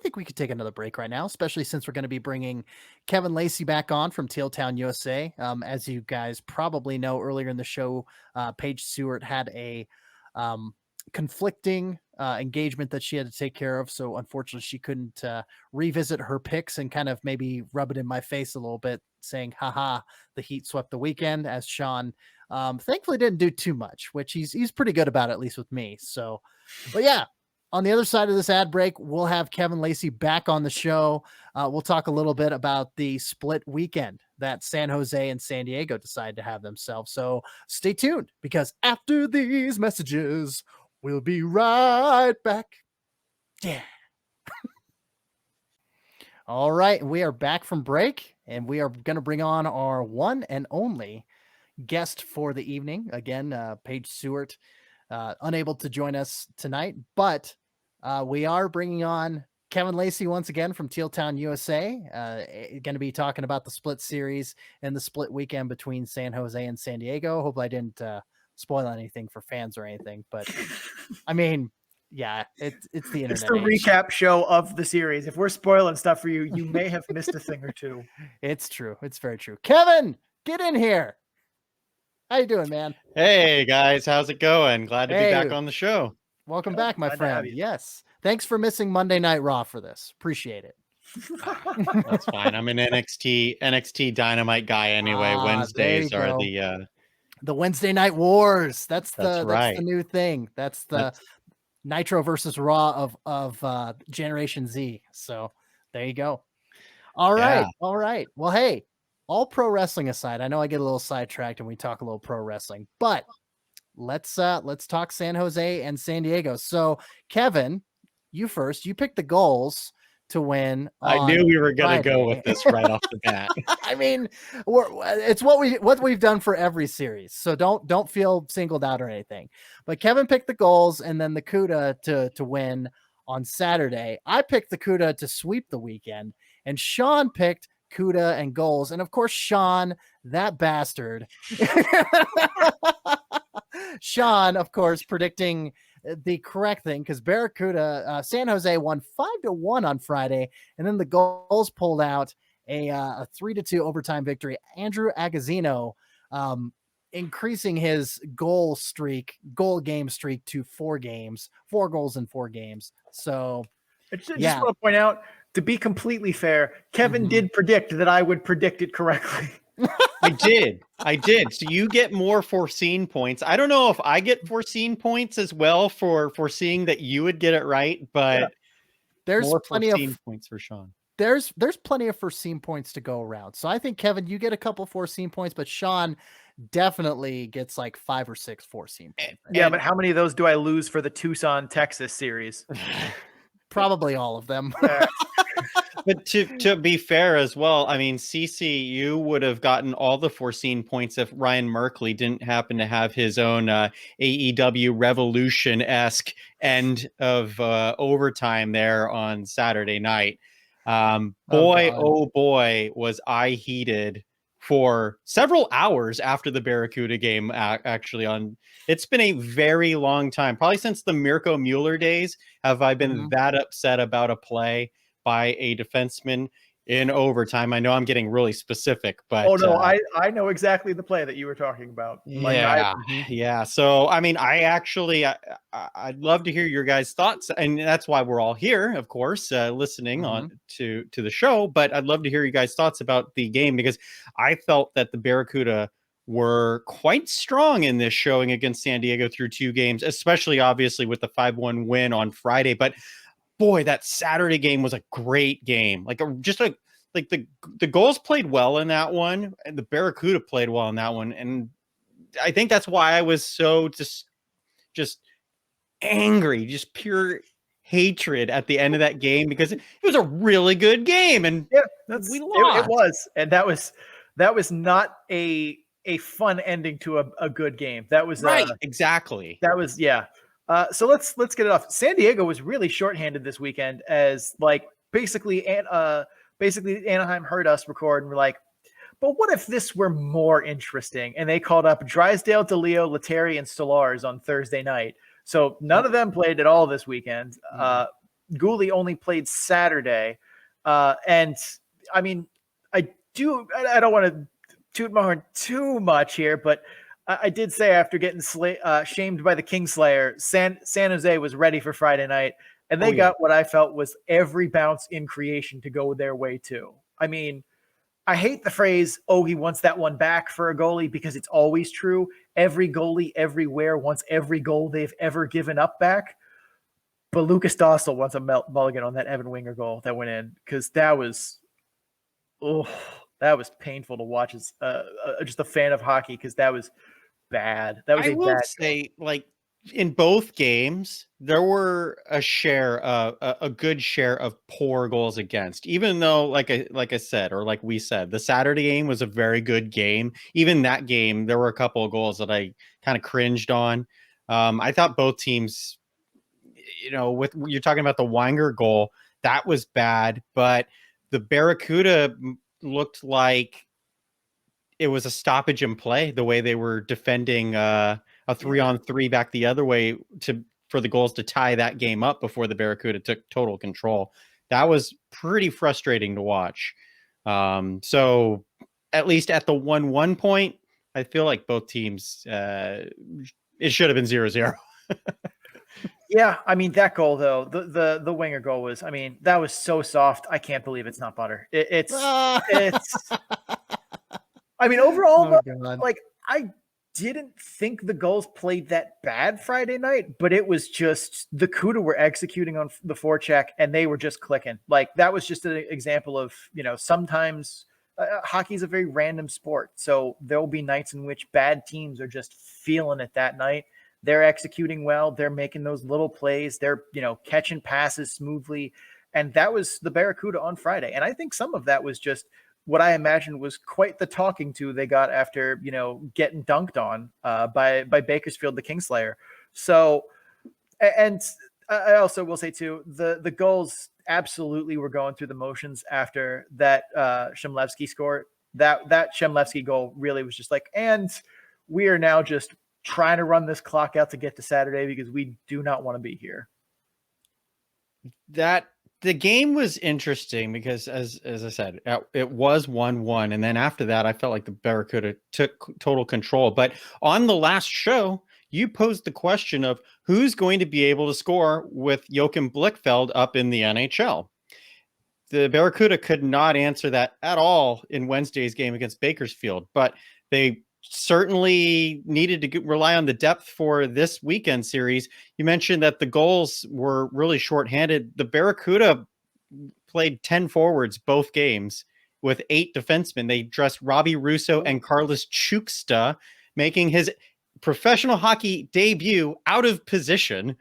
think we could take another break right now, especially since we're going to be bringing Kevin Lacy back on from Teal Town USA. As you guys probably know, earlier in the show, Paige Stewart had a conflicting engagement that she had to take care of. So unfortunately, she couldn't revisit her picks and kind of maybe rub it in my face a little bit, saying, haha, the Heat swept the weekend, as Sean thankfully didn't do too much, which he's pretty good about, at least with me. So, but yeah, on the other side of this ad break, we'll have Kevin Lacy back on the show. We'll talk a little bit about the split weekend that San Jose and San Diego decided to have themselves. So stay tuned, because after these messages, we'll be right back. Yeah. All right. We are back from break, and we are going to bring on our one and only guest for the evening. Again, Paige Stewart, unable to join us tonight, but we are bringing on Kevin Lacy once again from Teal Town USA. Going to be talking about the split series and the split weekend between San Jose and San Diego. Hope I didn't spoil anything for fans or anything, but I mean, yeah, it's the internet. It's the recap show of the series. If we're spoiling stuff for you, you may have missed a thing or two. It's true. It's very true. Kevin, get in here. How you doing, man? Hey guys, how's it going? Glad to be back on the show. Welcome back, my friend. Yes. Thanks for missing Monday Night Raw for this. Appreciate it. That's fine. I'm an NXT Dynamite guy anyway. Wednesdays are the Wednesday Night Wars. That's right. the new thing. That's Nitro versus Raw of Generation Z. So there you go. All right. Yeah. All right. Well, hey, all pro wrestling aside, I know I get a little sidetracked and we talk a little pro wrestling, but let's talk San Jose and San Diego. So Kevin, you first. You picked the Gulls to win. I knew we were going to go with this right off the bat. I mean, it's what we've done for every series. So don't feel singled out or anything. But Kevin picked the Gulls and then the CUDA to win on Saturday. I picked the CUDA to sweep the weekend, and Sean picked CUDA and Gulls. And of course, Sean, that bastard. Sean, of course, predicting the correct thing, because Barracuda, San Jose won 5-1 on Friday, and then the Gulls pulled out a 3-2 overtime victory. Andrew Agazzino increasing his goal game streak to 4 games, 4 goals in 4 games. So I just want to point out, to be completely fair, Kevin did predict that I would predict it correctly. I did. So you get more foreseen points. I don't know if I get foreseen points as well for foreseeing that you would get it right, but there's more plenty of points for Sean. There's plenty of foreseen points to go around. So I think, Kevin, you get a couple foreseen points, but Sean definitely gets like 5 or 6 foreseen points. Yeah, but how many of those do I lose for the Tucson, Texas series? Probably all of them. But to be fair as well, I mean, CC, you would have gotten all the foreseen points if Ryan Merkley didn't happen to have his own AEW Revolution-esque end of overtime there on Saturday night. Boy, God. oh boy, was I heated for several hours after the Barracuda game. Actually, it's been a very long time, probably since the Mirko Mueller days. Have I been that upset about a play by a defenseman in overtime? I know I'm getting really specific, but Oh no, I know exactly the play that you were talking about. Yeah. So I mean, I'd love to hear your guys' thoughts, and that's why we're all here, of course, listening on to the show. But I'd love to hear you guys' thoughts about the game, because I felt that the Barracuda were quite strong in this showing against San Diego through 2 games, especially obviously with the 5-1 win on Friday. But boy, that Saturday game was a great game. Like the Gulls played well in that one, and the Barracuda played well in that one. And I think that's why I was so just angry, just pure hatred at the end of that game, because it was a really good game, and we lost. It was, and that was not a fun ending to a good game. That was right, exactly. That was so let's get it off. San Diego was really shorthanded this weekend, as like basically Anaheim heard us record and we're like, but what if this were more interesting? And they called up Drysdale, DeLeo, Lettieri, and Stolarz on Thursday night. So none of them played at all this weekend. Gooley only played Saturday. And I mean, I don't want to toot my horn too much here, but I did say after getting shamed by the Kingslayer, San Jose was ready for Friday night. And they got what I felt was every bounce in creation to go their way too. I mean, I hate the phrase, oh, he wants that one back for a goalie, because it's always true. Every goalie everywhere wants every goal they've ever given up back. But Lucas Dostal wants a mulligan on that Evan Winger goal that went in, because that was painful to watch as just a fan of hockey, because that was bad. That was say, like, in both games, there were a good share of poor goals against, even though, like I said, or like we said, the Saturday game was a very good game. Even that game, there were a couple of goals that I kind of cringed on. I thought both teams, with you're talking about the Wenger goal, that was bad, but the Barracuda looked like it was a stoppage in play, the way they were defending a 3-on-3 back the other way for the Gulls to tie that game up before the Barracuda took total control. That was pretty frustrating to watch. So at least at the 1-1 point, I feel like both teams, it should have been 0-0. Yeah, I mean, that goal though, the Winger goal was, I mean, that was so soft. I can't believe it's not butter. It's I mean, overall, like, I didn't think the Gulls played that bad Friday night, but it was just the Cuda were executing on the forecheck and they were just clicking. Like, that was just an example of, sometimes hockey is a very random sport. So there'll be nights in which bad teams are just feeling it that night. They're executing well. They're making those little plays. They're, catching passes smoothly. And that was the Barracuda on Friday. And I think some of that was just what I imagined was quite the talking to they got after, getting dunked on by Bakersfield, the Kingslayer. So, and I also will say too, the Gulls absolutely were going through the motions after that Shemlevsky score. That Shemlevsky goal really was just like, and we are now just trying to run this clock out to get to Saturday because we do not want to be here. The game was interesting because, as I said, it was 1-1. And then after that, I felt like the Barracuda took total control. But on the last show, you posed the question of who's going to be able to score with Joachim Blichfeld up in the NHL. The Barracuda could not answer that at all in Wednesday's game against Bakersfield, but they certainly needed to rely on the depth for this weekend series. You mentioned that the Gulls were really shorthanded. The Barracuda played 10 forwards both games with 8 defensemen. They dressed Robbie Russo and Carlos Chuksta, making his professional hockey debut out of position.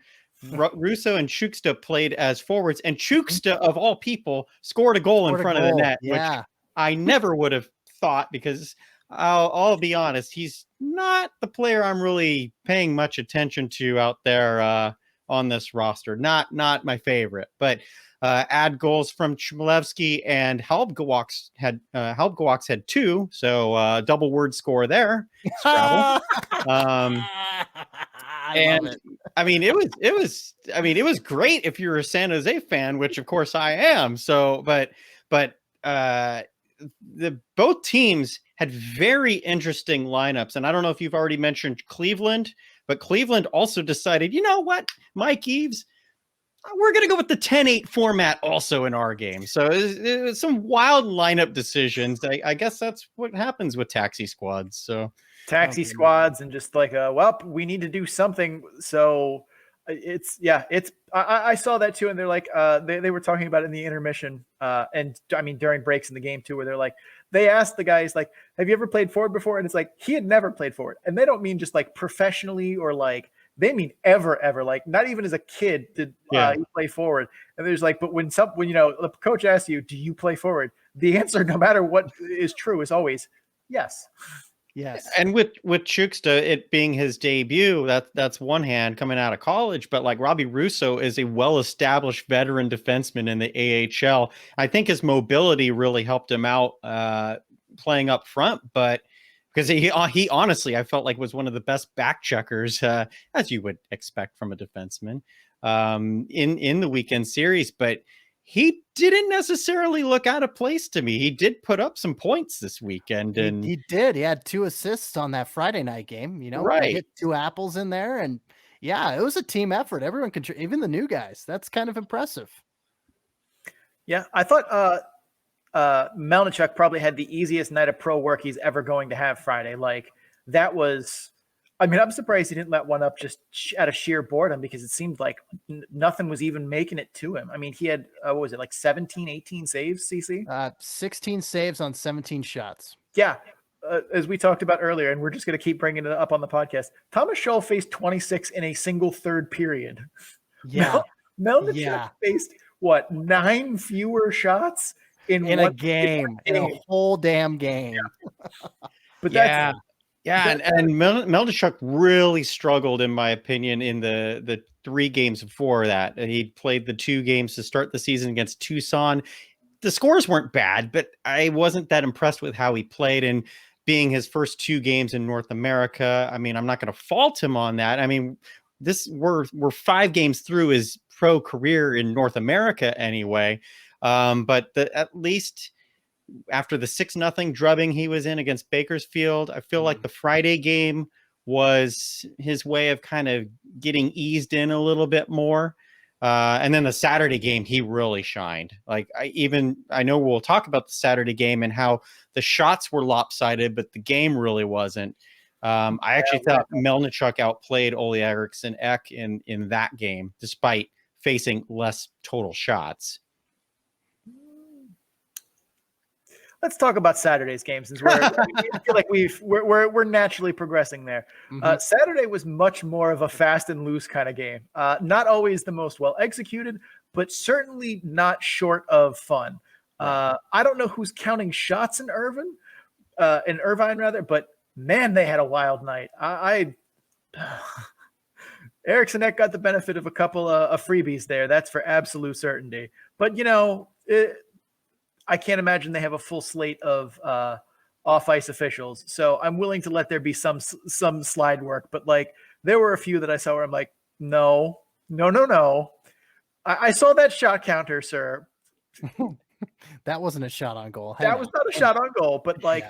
Russo and Chuksta played as forwards, and Chuksta, of all people, scored a goal in front of the net, which I never would have thought, because I'll be honest, he's not the player I'm really paying much attention to out there on this roster. Not my favorite, but add goals from Chmielewski and Halbgewachs had 2, so double word score there. Scrabble. It was great if you're a San Jose fan, which of course I am. So, but both teams had very interesting lineups, and I don't know if you've already mentioned Cleveland, but Cleveland also decided, you know what, Mike Eaves, we're going to go with the 10-8 format also in our game. So it was some wild lineup decisions. I guess that's what happens with taxi squads. So taxi squads and just like, we need to do something. So I saw that too. And they're like, they were talking about it in the intermission. And I mean, during breaks in the game too, where they're like, they asked the guys, like, have you ever played forward before? And it's like, he had never played forward. And they don't mean just like professionally or like, they mean ever, like not even as a kid did you play forward. And there's like, but when the coach asks you, do you play forward? The answer, no matter what is true, is always yes. Yes. And with Chuksta, it being his debut, that's one hand coming out of college, but like Robbie Russo is a well-established veteran defenseman in the AHL. I think his mobility really helped him out playing up front, but because he honestly, I felt like was one of the best back checkers, as you would expect from a defenseman, in the weekend series. But he didn't necessarily look out of place to me. He did put up some points this weekend, and he did. He had 2 assists on that Friday night game. right? He hit 2 apples in there, and yeah, it was a team effort. Everyone contributed, even the new guys. That's kind of impressive. Yeah, I thought Melnichuk probably had the easiest night of pro work he's ever going to have Friday. Like that was, I mean, I'm surprised he didn't let one up just out of sheer boredom, because it seemed like nothing was even making it to him. I mean, he had, what was it, like 17, 18 saves, CC? 16 saves on 17 shots. Yeah. As we talked about earlier, and we're just going to keep bringing it up on the podcast, Thomas Scholl faced 26 in a single third period. Yeah. Melnichuk faced, 9 fewer shots? In a game, in a whole damn game. Yeah. But and Melnichuk really struggled, in my opinion, in the 3 games before that. He played the 2 games to start the season against Tucson. The scores weren't bad, but I wasn't that impressed with how he played. And being his first 2 games in North America, I mean, I'm not going to fault him on that. I mean, we're 5 games through his pro career in North America anyway. But at least after the 6-0 drubbing he was in against Bakersfield, I feel like the Friday game was his way of kind of getting eased in a little bit more. And then the Saturday game, he really shined. Like I know we'll talk about the Saturday game and how the shots were lopsided, but the game really wasn't. I actually thought Melnichuk outplayed Ole Eriksson Ek in that game, despite facing less total shots. Let's talk about Saturday's game, since I feel like we're naturally progressing there. Mm-hmm. Saturday was much more of a fast and loose kind of game. Not always the most well executed, but certainly not short of fun. I don't know who's counting shots in Irvine, but man, they had a wild night. Eriksson Ek got the benefit of a couple of freebies there. That's for absolute certainty. But I can't imagine they have a full slate of off-ice officials, so I'm willing to let there be some slide work. But like, there were a few that I saw where I'm like, no. I saw that shot counter, sir. That wasn't a shot on goal. That was not a shot on goal, but like,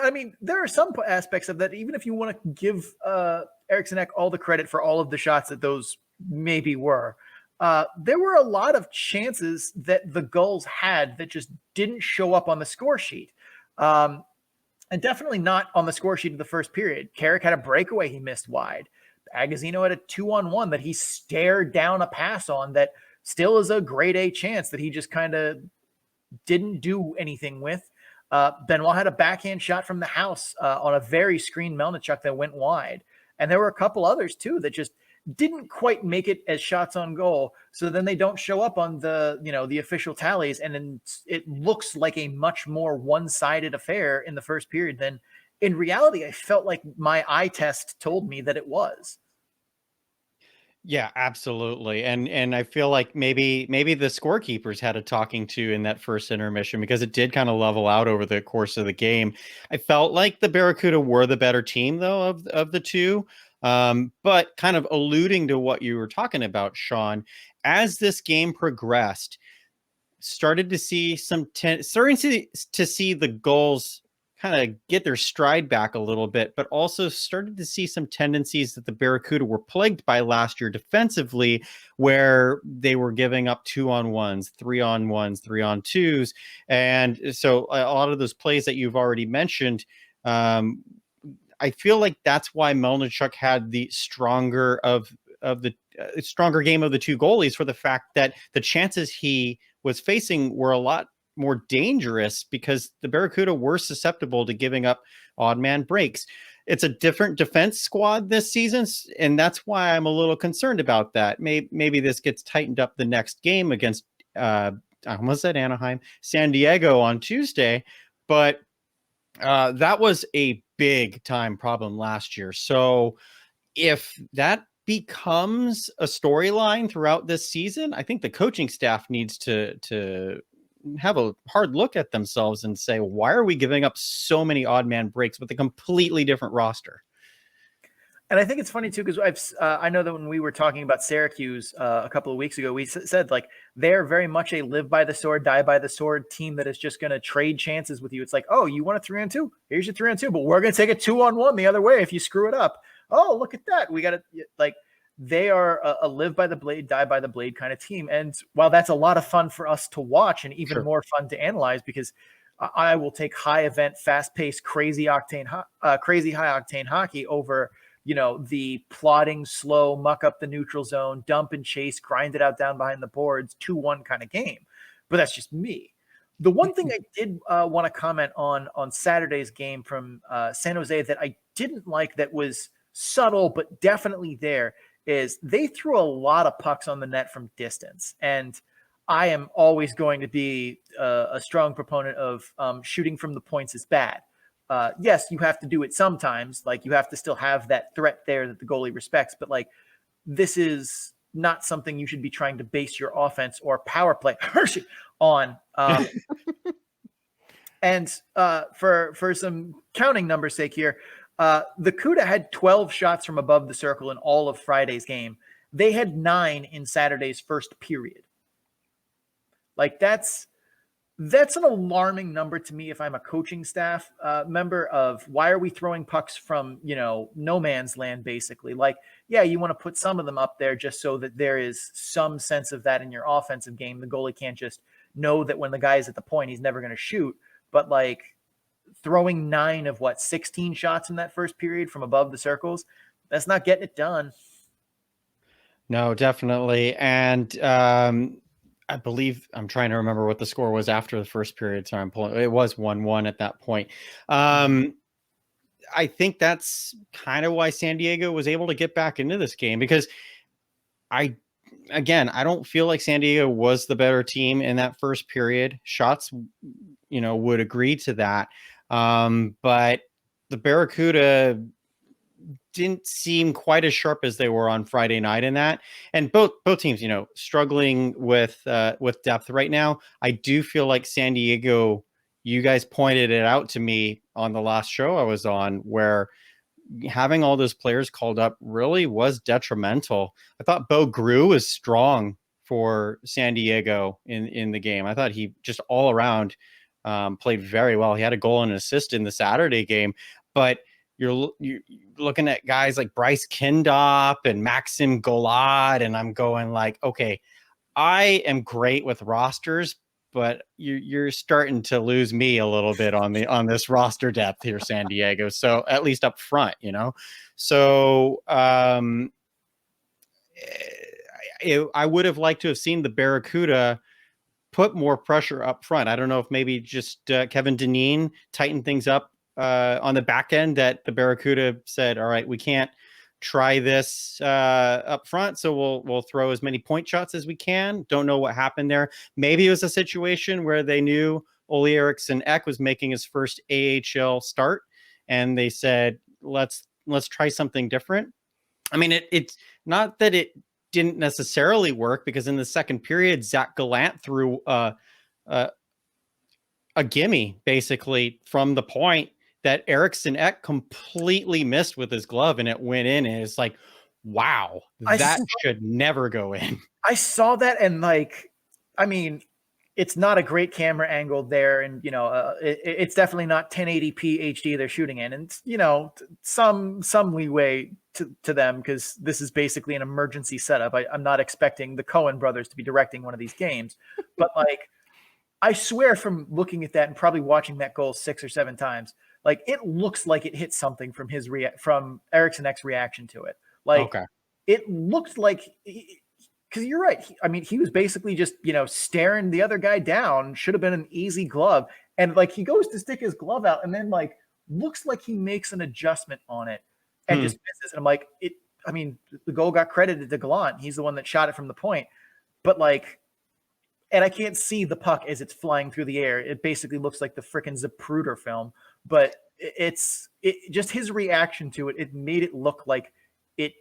I mean, there are some aspects of that. Even if you want to give Eriksson Ek all the credit for all of the shots that those maybe were. There were a lot of chances that the Gulls had that just didn't show up on the score sheet. And definitely not on the score sheet of the first period. Carrick had a breakaway he missed wide. Agazino had a 2-on-1 that he stared down a pass on that still is a grade A chance that he just kind of didn't do anything with. Benoit had a backhand shot from the house on a very screened Melnichuk that went wide. And there were a couple others too that just didn't quite make it as shots on goal. So then they don't show up on the official tallies. And then it looks like a much more one-sided affair in the first period than in reality. I felt like my eye test told me that it was. Yeah, absolutely. And I feel like maybe the scorekeepers had a talking to in that first intermission, because it did kind of level out over the course of the game. I felt like the Barracuda were the better team though of the two. But kind of alluding to what you were talking about, Sean, as this game progressed, started to see starting to see the Gulls kind of get their stride back a little bit, but also started to see some tendencies that the Barracuda were plagued by last year defensively, where they were giving up 2-on-1s, 3-on-1s, 3-on-2s. And so a lot of those plays that you've already mentioned, I feel like that's why Melnichuk had the stronger stronger game of the two goalies, for the fact that the chances he was facing were a lot more dangerous, because the Barracuda were susceptible to giving up odd man breaks. It's a different defense squad this season, and that's why I'm a little concerned about that. Maybe this gets tightened up the next game against I almost said Anaheim, San Diego on Tuesday, but that was a big time problem last year. So if that becomes a storyline throughout this season, I think the coaching staff needs to have a hard look at themselves and say, why are we giving up so many odd man breaks with a completely different roster? And I think it's funny too, because I know that when we were talking about Syracuse a couple of weeks ago, we said like they're very much a live by the sword, die by the sword team that is just going to trade chances with you. It's like, oh, you want a 3-on-2? Here's your 3-on-2, but we're going to take a 2-on-1 the other way if you screw it up. Oh, look at that. We got to, like, they are a live by the blade, die by the blade kind of team. And while that's a lot of fun for us to watch and even more fun to analyze, because I will take high event, fast paced, crazy high octane hockey over, the plodding, slow, muck up the neutral zone, dump and chase, grind it out down behind the boards, 2-1 kind of game. But that's just me. The one thing I did want to comment on Saturday's game from San Jose that I didn't like, that was subtle but definitely there, is they threw a lot of pucks on the net from distance. And I am always going to be a strong proponent of shooting from the points is bad. Yes, you have to do it sometimes. Like, you have to still have that threat there that the goalie respects. But like, this is not something you should be trying to base your offense or power play on. And for some counting numbers' sake here, the CUDA had 12 shots from above the circle in all of Friday's game. They had 9 in Saturday's first period. Like, that's an alarming number to me if I'm a coaching staff member, of why are we throwing pucks from, no man's land, basically. Like, yeah, you want to put some of them up there just so that there is some sense of that in your offensive game. The goalie can't just know that when the guy is at the point, he's never going to shoot. But like, throwing 9 of 16 shots in that first period from above the circles, that's not getting it done. No, definitely. And I believe, I'm trying to remember what the score was after the first period. So it was 1-1 at that point. I think that's kind of why San Diego was able to get back into this game, because I don't feel like San Diego was the better team in that first period. Shots, would agree to that. But the Barracuda didn't seem quite as sharp as they were on Friday night in that. And both teams, struggling with depth right now. I do feel like San Diego, you guys pointed it out to me on the last show I was on, where having all those players called up really was detrimental. I thought Bo Grew was strong for San Diego in the game. I thought he just all around played very well. He had a goal and an assist in the Saturday game, but you're looking at guys like Bryce Kindop and Maxim Golad, and I'm going like, okay, I am great with rosters, but you're starting to lose me a little bit on this roster depth here, San Diego. So at least up front, So I would have liked to have seen the Barracuda put more pressure up front. I don't know if maybe just Kevin Dineen tightened things up on the back end, that the Barracuda said, all right, we can't try this up front, so we'll throw as many point shots as we can. Don't know what happened there. Maybe it was a situation where they knew Ole Eriksson Ek was making his first AHL start, and they said, let's try something different. I mean, it's not that it didn't necessarily work because in the second period, Zach Gallant threw a gimme basically from the point that Eriksson Ek completely missed with his glove, and it went in. And it's like, wow, that should never go in. I saw that, and like, I mean, it's not a great camera angle there, and it's definitely not 1080p HD they're shooting in, and some leeway to them because this is basically an emergency setup. I'm not expecting the Coen brothers to be directing one of these games, but like, I swear from looking at that and probably watching that goal 6 or 7 times, like it looks like it hit something from from Eriksson Ek's reaction to it. Like it looked like. Because you're right. He was basically just, staring the other guy down. Should have been an easy glove. And like he goes to stick his glove out and then like looks like he makes an adjustment on it and just misses. And I'm like, the goal got credited to Gallant. He's the one that shot it from the point. But like, and I can't see the puck as it's flying through the air. It basically looks like the frickin' Zapruder film. But it just his reaction to it, it made it look like it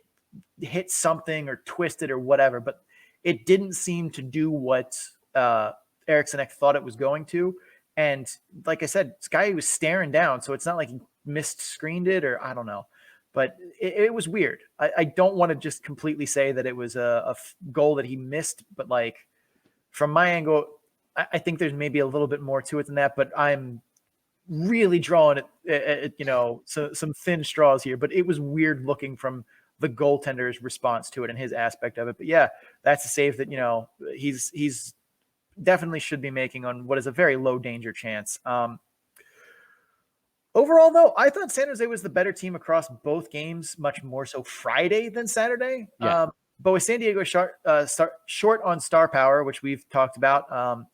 hit something or twisted or whatever, but it didn't seem to do what Eriksson Ek thought it was going to. And like I said, this guy was staring down, so it's not like he screened it or I don't know, but it was weird. I don't want to just completely say that it was a goal that he missed, but like from my angle, I think there's maybe a little bit more to it than that, but I'm really drawing it, so some thin straws here, but it was weird looking from the goaltender's response to it and his aspect of it. But yeah, that's a save that, he's definitely should be making on what is a very low danger chance. Overall though, I thought San Jose was the better team across both games, much more so Friday than Saturday. Yeah. But with San Diego short on star power, which we've talked about,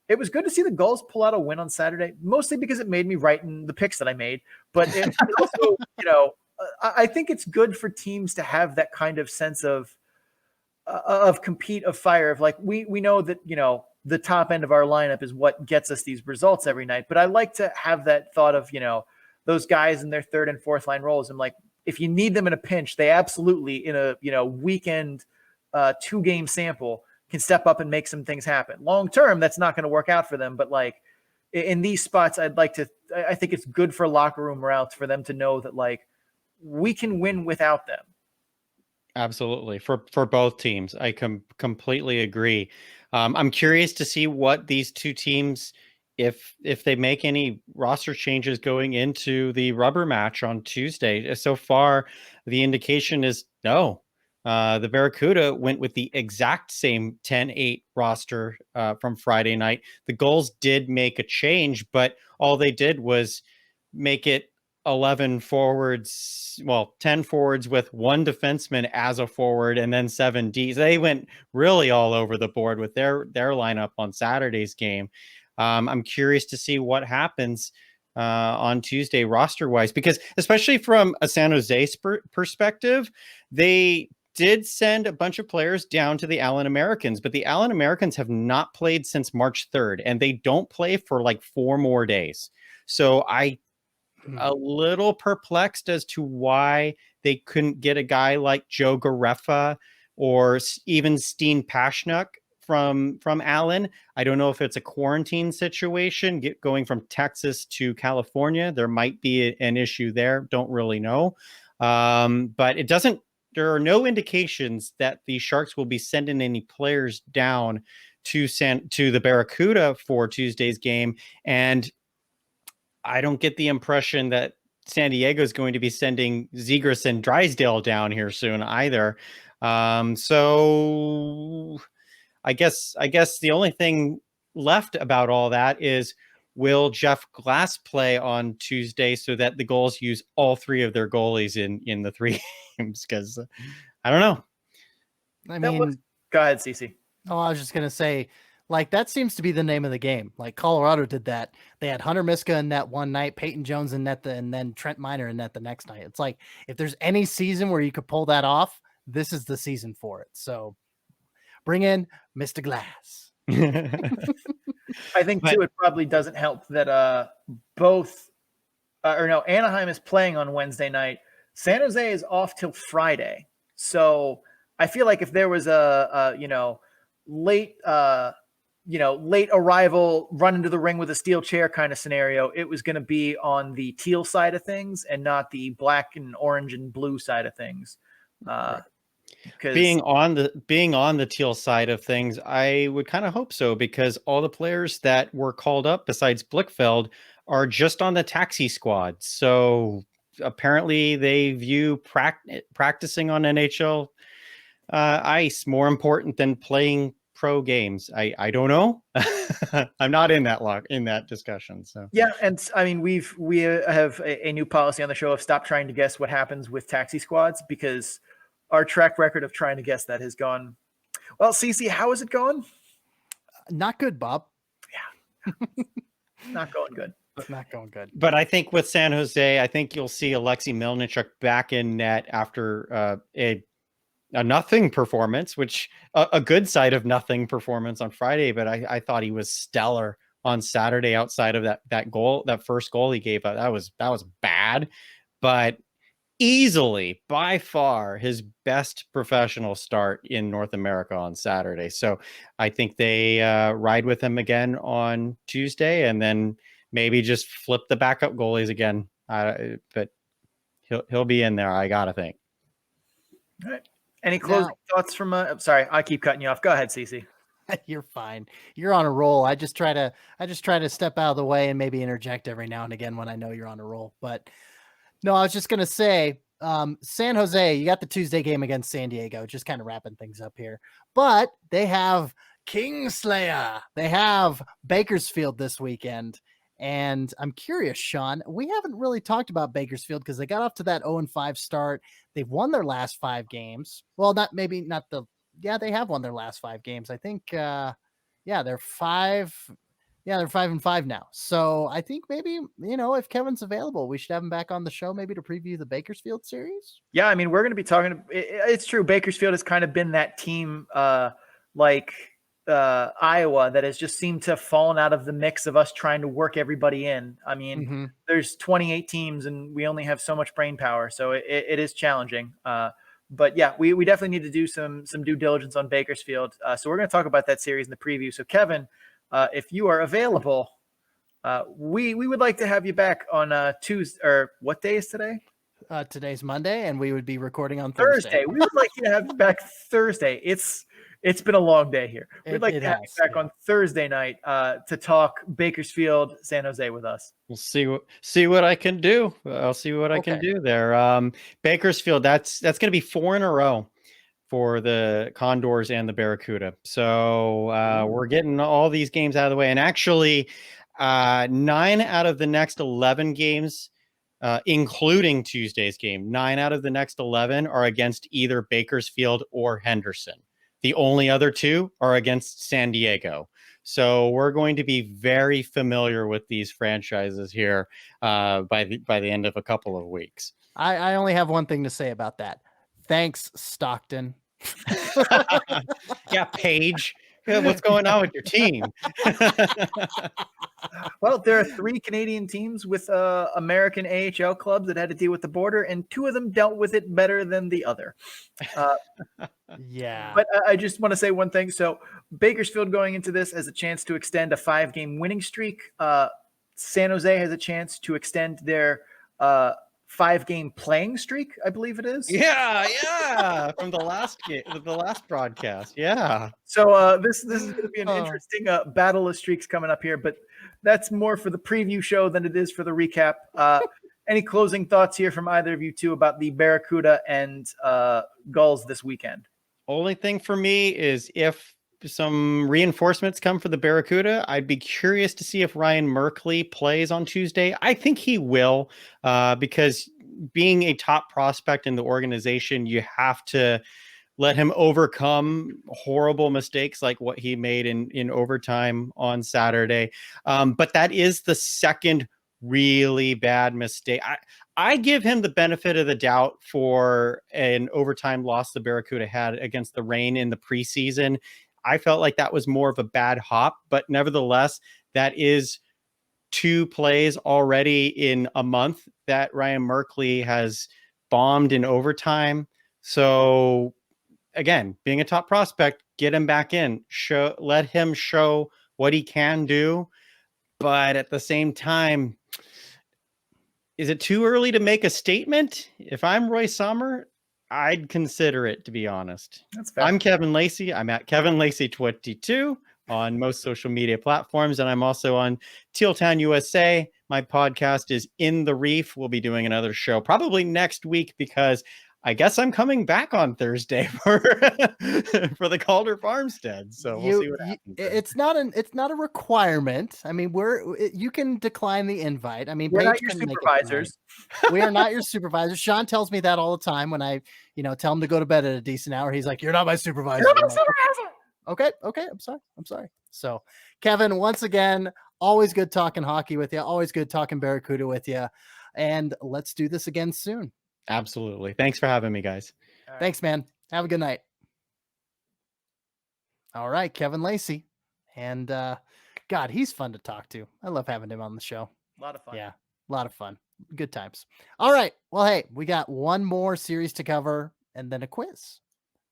it was good to see the Gulls pull out a win on Saturday, mostly because it made me right in the picks that I made, but it also, I think it's good for teams to have that kind of sense of compete, of fire, of like, we know that, the top end of our lineup is what gets us these results every night. But I like to have that thought of, those guys in their third and fourth line roles. And like, if you need them in a pinch, they absolutely in a, weekend 2-game sample can step up and make some things happen. Long term, that's not going to work out for them. But like in these spots, I think it's good for locker room morale for them to know that like, we can win without them. Absolutely. For both teams. I completely agree. I'm curious to see what these two teams, if they make any roster changes going into the rubber match on Tuesday. So far, the indication is no. The Barracuda went with the exact same 10-8 roster from Friday night. The Gulls did make a change, but all they did was make it 11 forwards, 10 forwards with 1 defenseman as a forward and then 7 Ds. They went really all over the board with their lineup on Saturday's game. I'm curious to see what happens on Tuesday roster wise, because especially from a San Jose perspective, they did send a bunch of players down to the Allen Americans, but the Allen Americans have not played since March 3rd, and they don't play for like 4 more days. So a little perplexed as to why they couldn't get a guy like Joe Garefa or even Steen Pashnuk from Allen. I don't know if it's a quarantine situation going from Texas to California. There might be an issue there. Don't really know. But there are no indications that the Sharks will be sending any players down to the Barracuda for Tuesday's game. And I don't get the impression that San Diego is going to be sending Zegras and Drysdale down here soon either. So I guess the only thing left about all that is, will Jeff Glass play on Tuesday so that the Gulls use all 3 of their goalies in the 3 games? Because I don't know. Go ahead, Cece. Oh, I was just going to say, like, that seems to be the name of the game. Like Colorado did that. They had Hunter Miska in net one night, Peyton Jones in net, and then Trent Miner in net the next night. It's like, if there's any season where you could pull that off, this is the season for it. So bring in Mr. Glass. I think too, it probably doesn't help that Anaheim is playing on Wednesday night. San Jose is off till Friday. So I feel like if there was a late late arrival, run into the ring with a steel chair kind of scenario, it was going to be on the teal side of things and not the black and orange and blue side of things. Being on the teal side of things, I would kind of hope so, because all the players that were called up besides Blickfeld are just on the taxi squad. So apparently they view practicing on NHL ice more important than playing pro games. I don't know. I'm not in that discussion. So yeah, and I mean we have a new policy on the show of stop trying to guess what happens with taxi squads, because our track record of trying to guess that has gone well. CC, how is it going? Not good, Bob. Yeah, not going good. Not going good. But I think with San Jose, I think you'll see Alexei Melnichuk back in net after a nothing performance, which a good side of nothing performance on Friday. But I thought he was stellar on Saturday outside of that goal, that first goal he gave up. That was bad, but easily by far his best professional start in North America on Saturday. So I think they ride with him again on Tuesday, and then maybe just flip the backup goalies again. But he'll be in there, I gotta think. All right. Any closing thoughts from? Sorry, I keep cutting you off. Go ahead, Cece. You're fine. You're on a roll. I just try to step out of the way and maybe interject every now and again when I know you're on a roll. But no, I was just gonna say, San Jose, you got the Tuesday game against San Diego, just kind of wrapping things up here. But they have Kingslayer. They have Bakersfield this weekend. And I'm curious, Sean, we haven't really talked about Bakersfield because they got off to that 0-5 start. They've won their last 5 games. Well, they have won their last 5 games. I think, they're 5. Yeah, they're 5-5 now. So I think maybe, if Kevin's available, we should have him back on the show maybe to preview the Bakersfield series. Yeah, I mean, we're going to be talking. It's true. Bakersfield has kind of been that team Iowa that has just seemed to have fallen out of the mix of us trying to work everybody in. I mean, there's 28 teams and we only have so much brain power. So it is challenging. But yeah, we definitely need to do some due diligence on Bakersfield. So we're going to talk about that series in the preview. So Kevin, if you are available, we would like to have you back on Tuesday, or what day is today? Today's Monday, and we would be recording on Thursday. We would like you to have you back Thursday. It's been a long day here. We'd like to have you back on Thursday night to talk Bakersfield, San Jose with us. We'll see what I can do. I'll see what I can do there. Bakersfield, that's going to be 4 in a row for the Condors and the Barracuda. So we're getting all these games out of the way. And actually, 9 out of the next 11 games, including Tuesday's game, 9 out of the next 11 are against either Bakersfield or Henderson. The only other 2 are against San Diego. So we're going to be very familiar with these franchises here by the end of a couple of weeks. I only have one thing to say about that. Thanks, Stockton. Yeah, Paige. What's going on with your team? Well, there are 3 Canadian teams with American AHL clubs that had to deal with the border, and 2 of them dealt with it better than the other. Yeah. But I just want to say one thing. So Bakersfield going into this has a chance to extend a 5-game winning streak. San Jose has a chance to extend their 5-game playing streak, I believe it is. Yeah, from the last broadcast. Yeah. So this is going to be an interesting battle of streaks coming up here, but that's more for the preview show than it is for the recap. Any closing thoughts here from either of you two about the Barracuda and Gulls this weekend? Only thing for me is if some reinforcements come for the Barracuda, I'd be curious to see if Ryan Merkley plays on Tuesday. I think he will, because being a top prospect in the organization, you have to let him overcome horrible mistakes like what he made in overtime on Saturday. But that is the second really bad mistake. I give him the benefit of the doubt for an overtime loss the Barracuda had against the Reign in the preseason. I felt like that was more of a bad hop, but nevertheless, that is 2 plays already in a month that Ryan Merkley has bombed in overtime. So again, being a top prospect, get him back in, let him show what he can do. But at the same time, is it too early to make a statement? If I'm Roy Sommer, I'd consider it, to be honest. That's fair. I'm Kevin Lacy. I'm at Kevin Lacy 22 on most social media platforms, and I'm also on Teal Town USA. My podcast is In the Reef. We'll be doing another show probably next week because I guess I'm coming back on Thursday for the Calder Farmstead. So we'll see what happens. It's not a requirement. I mean, you can decline the invite. I mean, we're Paige not your couldn't make it supervisors. we are not your supervisors. Sean tells me that all the time when I, tell him to go to bed at a decent hour. He's like, "You're not my supervisor." You're not my supervisor. Okay. I'm sorry. So, Kevin, once again, always good talking hockey with you. Always good talking Barracuda with you. And let's do this again soon. Absolutely. Thanks for having me, guys. Right. Thanks, man. Have a good night. All right, Kevin Lacy. And God, he's fun to talk to. I love having him on the show. A lot of fun. Yeah, a lot of fun. Good times. All right. Well, hey, we got one more series to cover and then a quiz.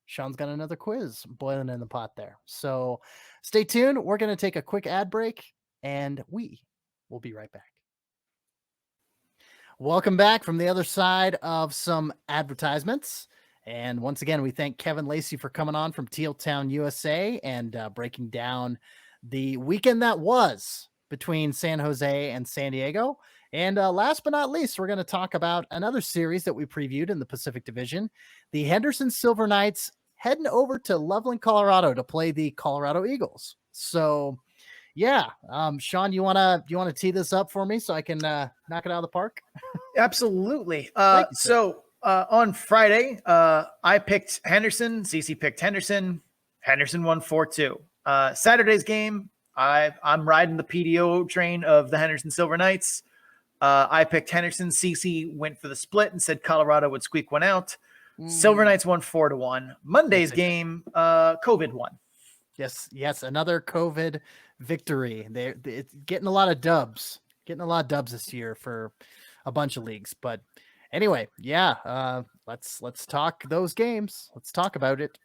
Sean's got another quiz boiling in the pot there. So stay tuned. We're going to take a quick ad break and we will be right back. Welcome back from the other side of some advertisements. And once again, we thank Kevin Lacy for coming on from Teal Town USA and breaking down the weekend that was between San Jose and San Diego. And last but not least, we're going to talk about another series that we previewed in the Pacific Division. The Henderson Silver Knights heading over to Loveland, Colorado to play the Colorado Eagles. So yeah. Sean, you want to tee this up for me so I can knock it out of the park? Absolutely. You, so on Friday, I picked Henderson. CC picked Henderson. Henderson won 4-2. Saturday's game, I'm riding the PDO train of the Henderson Silver Knights. I picked Henderson. CC went for the split and said Colorado would squeak one out. Silver Knights won 4-1. Monday's game, COVID won. Yes. Another COVID victory. It's getting a lot of dubs. This year for a bunch of leagues. But anyway, yeah. Let's talk those games. Let's talk about it.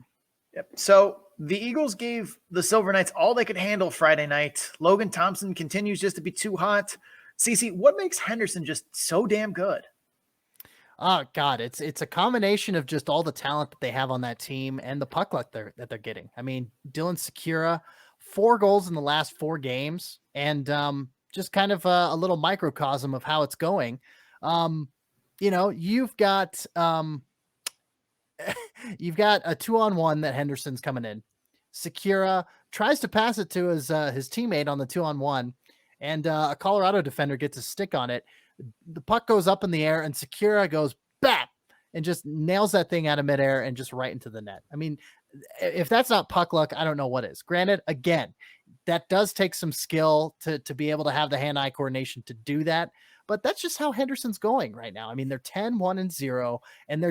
Yep. So the Eagles gave the Silver Knights all they could handle Friday night. Logan Thompson continues just to be too hot. CC, what makes Henderson just so damn good? Oh God, it's a combination of just all the talent that they have on that team and the puck luck that they're getting. I mean, Dylan Secura, 4 goals in the last 4 games, and just kind of a little microcosm of how it's going. You've got a 2-on-1 that Henderson's coming in. Secura tries to pass it to his teammate on the 2-on-1, and a Colorado defender gets a stick on it. The puck goes up in the air and Secura goes bap and just nails that thing out of midair and just right into the net. I mean, if that's not puck luck, I don't know what is. Granted, again, that does take some skill to be able to have the hand-eye coordination to do that. But that's just how Henderson's going right now. I mean, they're 10-1-0, and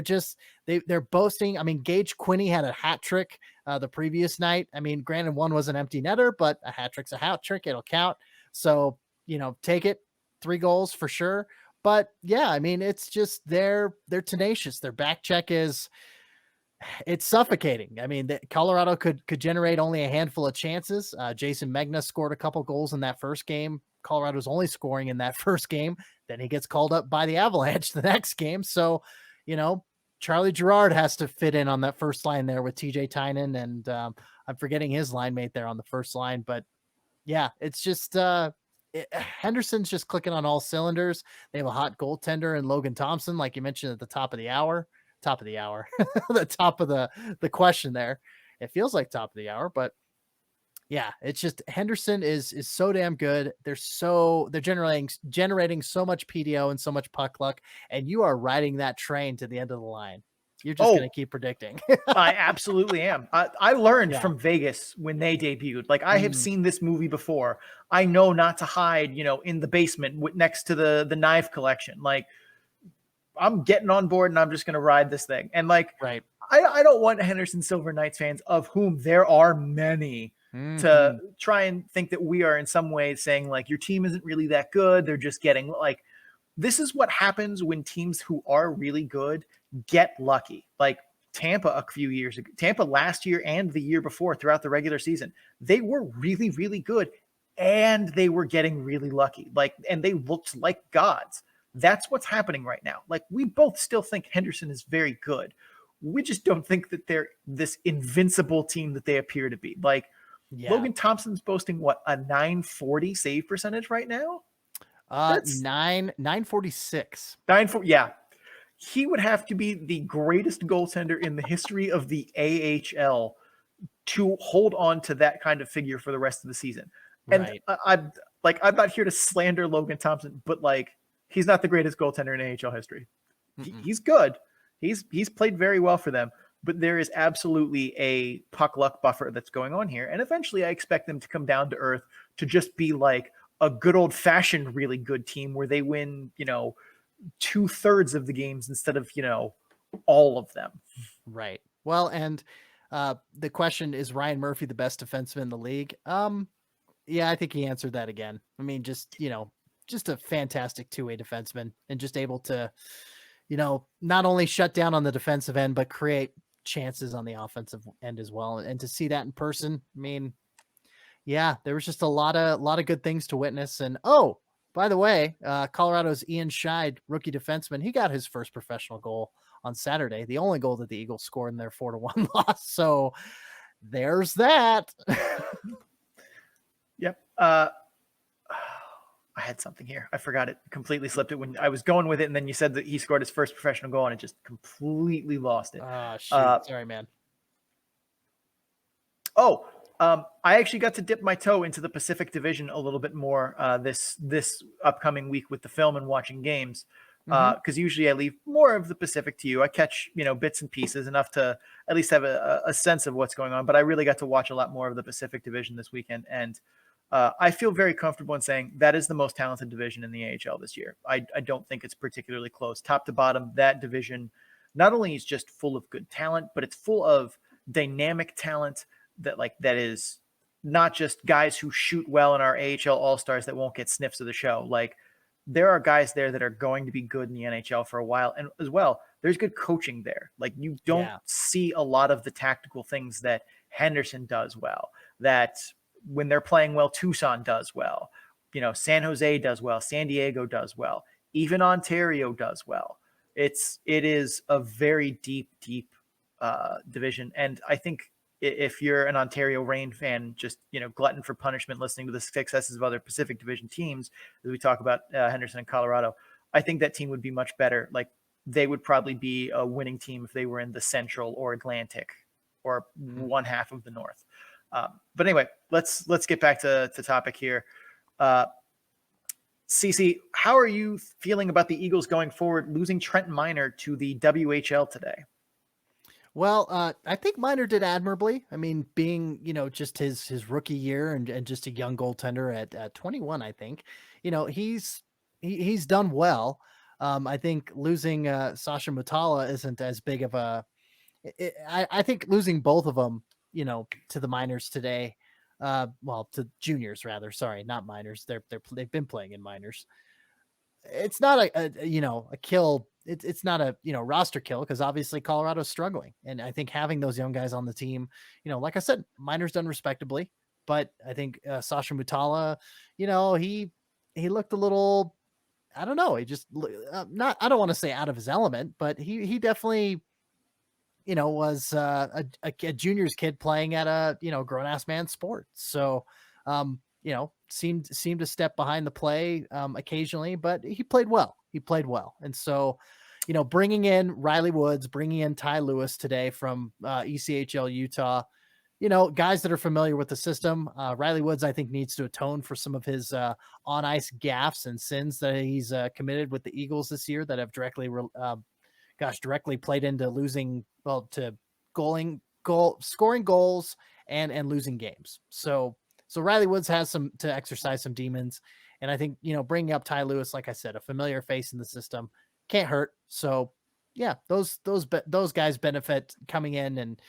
they're boasting. I mean, Gage Quinney had a hat trick the previous night. I mean, granted, one was an empty netter, but a hat trick's a hat trick. It'll count. So, take it. 3 goals for sure. But yeah, I mean, it's just they're tenacious. Their back check it's suffocating. I mean, Colorado could generate only a handful of chances. Jason Megna scored a couple goals in that first game. Colorado's only scoring in that first game. Then he gets called up by the Avalanche the next game. So, Charlie Girard has to fit in on that first line there with TJ Tynan. And I'm forgetting his line mate there on the first line. But yeah, it's just Henderson's just clicking on all cylinders. They have a hot goaltender in Logan Thompson, like you mentioned at the top of the hour, the top of the question there. It feels like top of the hour, but yeah, it's just Henderson is so damn good. They're generating so much PDO and so much puck luck, and you are riding that train to the end of the line. You're just going to keep predicting. I absolutely am. I learned from Vegas when they debuted. Like, I have seen this movie before. I know not to hide, in the basement next to the knife collection. Like, I'm getting on board and I'm just going to ride this thing. And like, right. I don't want Henderson Silver Knights fans, of whom there are many, to try and think that we are in some way saying like, your team isn't really that good. They're just getting like, this is what happens when teams who are really good get lucky. Like Tampa a few years ago, Tampa last year and the year before throughout the regular season, they were really, really good and they were getting really lucky. And they looked like gods. That's what's happening right now. Like, we both still think Henderson is very good. We just don't think that they're this invincible team that they appear to be. Like, Logan Thompson's boasting what, a 940 save percentage right now? That's 946. Yeah. He would have to be the greatest goaltender in the history of the AHL to hold on to that kind of figure for the rest of the season. And I'm not here to slander Logan Thompson, but like, he's not the greatest goaltender in AHL history. He's good. He's played very well for them, but there is absolutely a puck luck buffer that's going on here. And eventually I expect them to come down to earth to just be like a good old fashioned, really good team where they win, 2/3 of the games instead of, all of them. Right. Well, and the question is Ryan Murphy the best defenseman in the league? Yeah, I think he answered that again. I mean, just a fantastic two-way defenseman and just able to, not only shut down on the defensive end, but create chances on the offensive end as well. And to see that in person, I mean, yeah, there was just a lot of good things to witness. And by the way, Colorado's Ian Scheid, rookie defenseman, he got his first professional goal on Saturday, the only goal that the Eagles scored in their 4-1 loss. So there's that. Yep. I had something here. I forgot it. Completely slipped it when I was going with it. And then you said that he scored his first professional goal and it just completely lost it. Sorry, man. I actually got to dip my toe into the Pacific Division a little bit more this upcoming week with the film and watching games. Because usually I leave more of the Pacific to you. I catch, bits and pieces enough to at least have a sense of what's going on. But I really got to watch a lot more of the Pacific Division this weekend. And I feel very comfortable in saying that is the most talented division in the AHL this year. I don't think it's particularly close. Top to bottom, that division not only is just full of good talent, but it's full of dynamic talent that is not just guys who shoot well in our AHL All-Stars that won't get sniffs of the show. Like, there are guys there that are going to be good in the NHL for a while. And as well, there's good coaching there. Like, you don't see a lot of the tactical things that Henderson does well, that when they're playing well, Tucson does well, San Jose does well, San Diego does well, even Ontario does well. It is a very deep division. And I think if you're an Ontario Reign fan, just, glutton for punishment, listening to the successes of other Pacific Division teams, as we talk about Henderson and Colorado, I think that team would be much better. Like, they would probably be a winning team if they were in the Central or Atlantic or one half of the North. But anyway, let's get back to topic here. CC, how are you feeling about the Eagles going forward, losing Trent Miner to the WHL today? Well, I think Miner did admirably. I mean, being, just his rookie year and just a young goaltender at 21, I think, he's done well. I think losing Sasha Mutala isn't as big of I think losing both of them, to the minors today, to juniors rather. Sorry, not minors. They've been playing in minors. It's not a kill. It's not a roster kill, because obviously Colorado's struggling, and I think having those young guys on the team, like I said, minors done respectably, but I think Sasha Mutala, he looked a little, I don't know, he just not, I don't want to say out of his element, but he definitely was a juniors kid playing at a grown ass man sport. So seemed to step behind the play occasionally, but he played well. And so bringing in Riley Woods, bringing in Ty Lewis today from ECHL Utah, guys that are familiar with the system. Riley Woods, I think, needs to atone for some of his on ice gaffes and sins that he's committed with the Eagles this year that have directly played into losing, to scoring goals and losing games. So Riley Woods has to exercise some demons. And I think, bringing up Ty Lewis, like I said, a familiar face in the system, can't hurt. So yeah, those guys benefit coming in. And,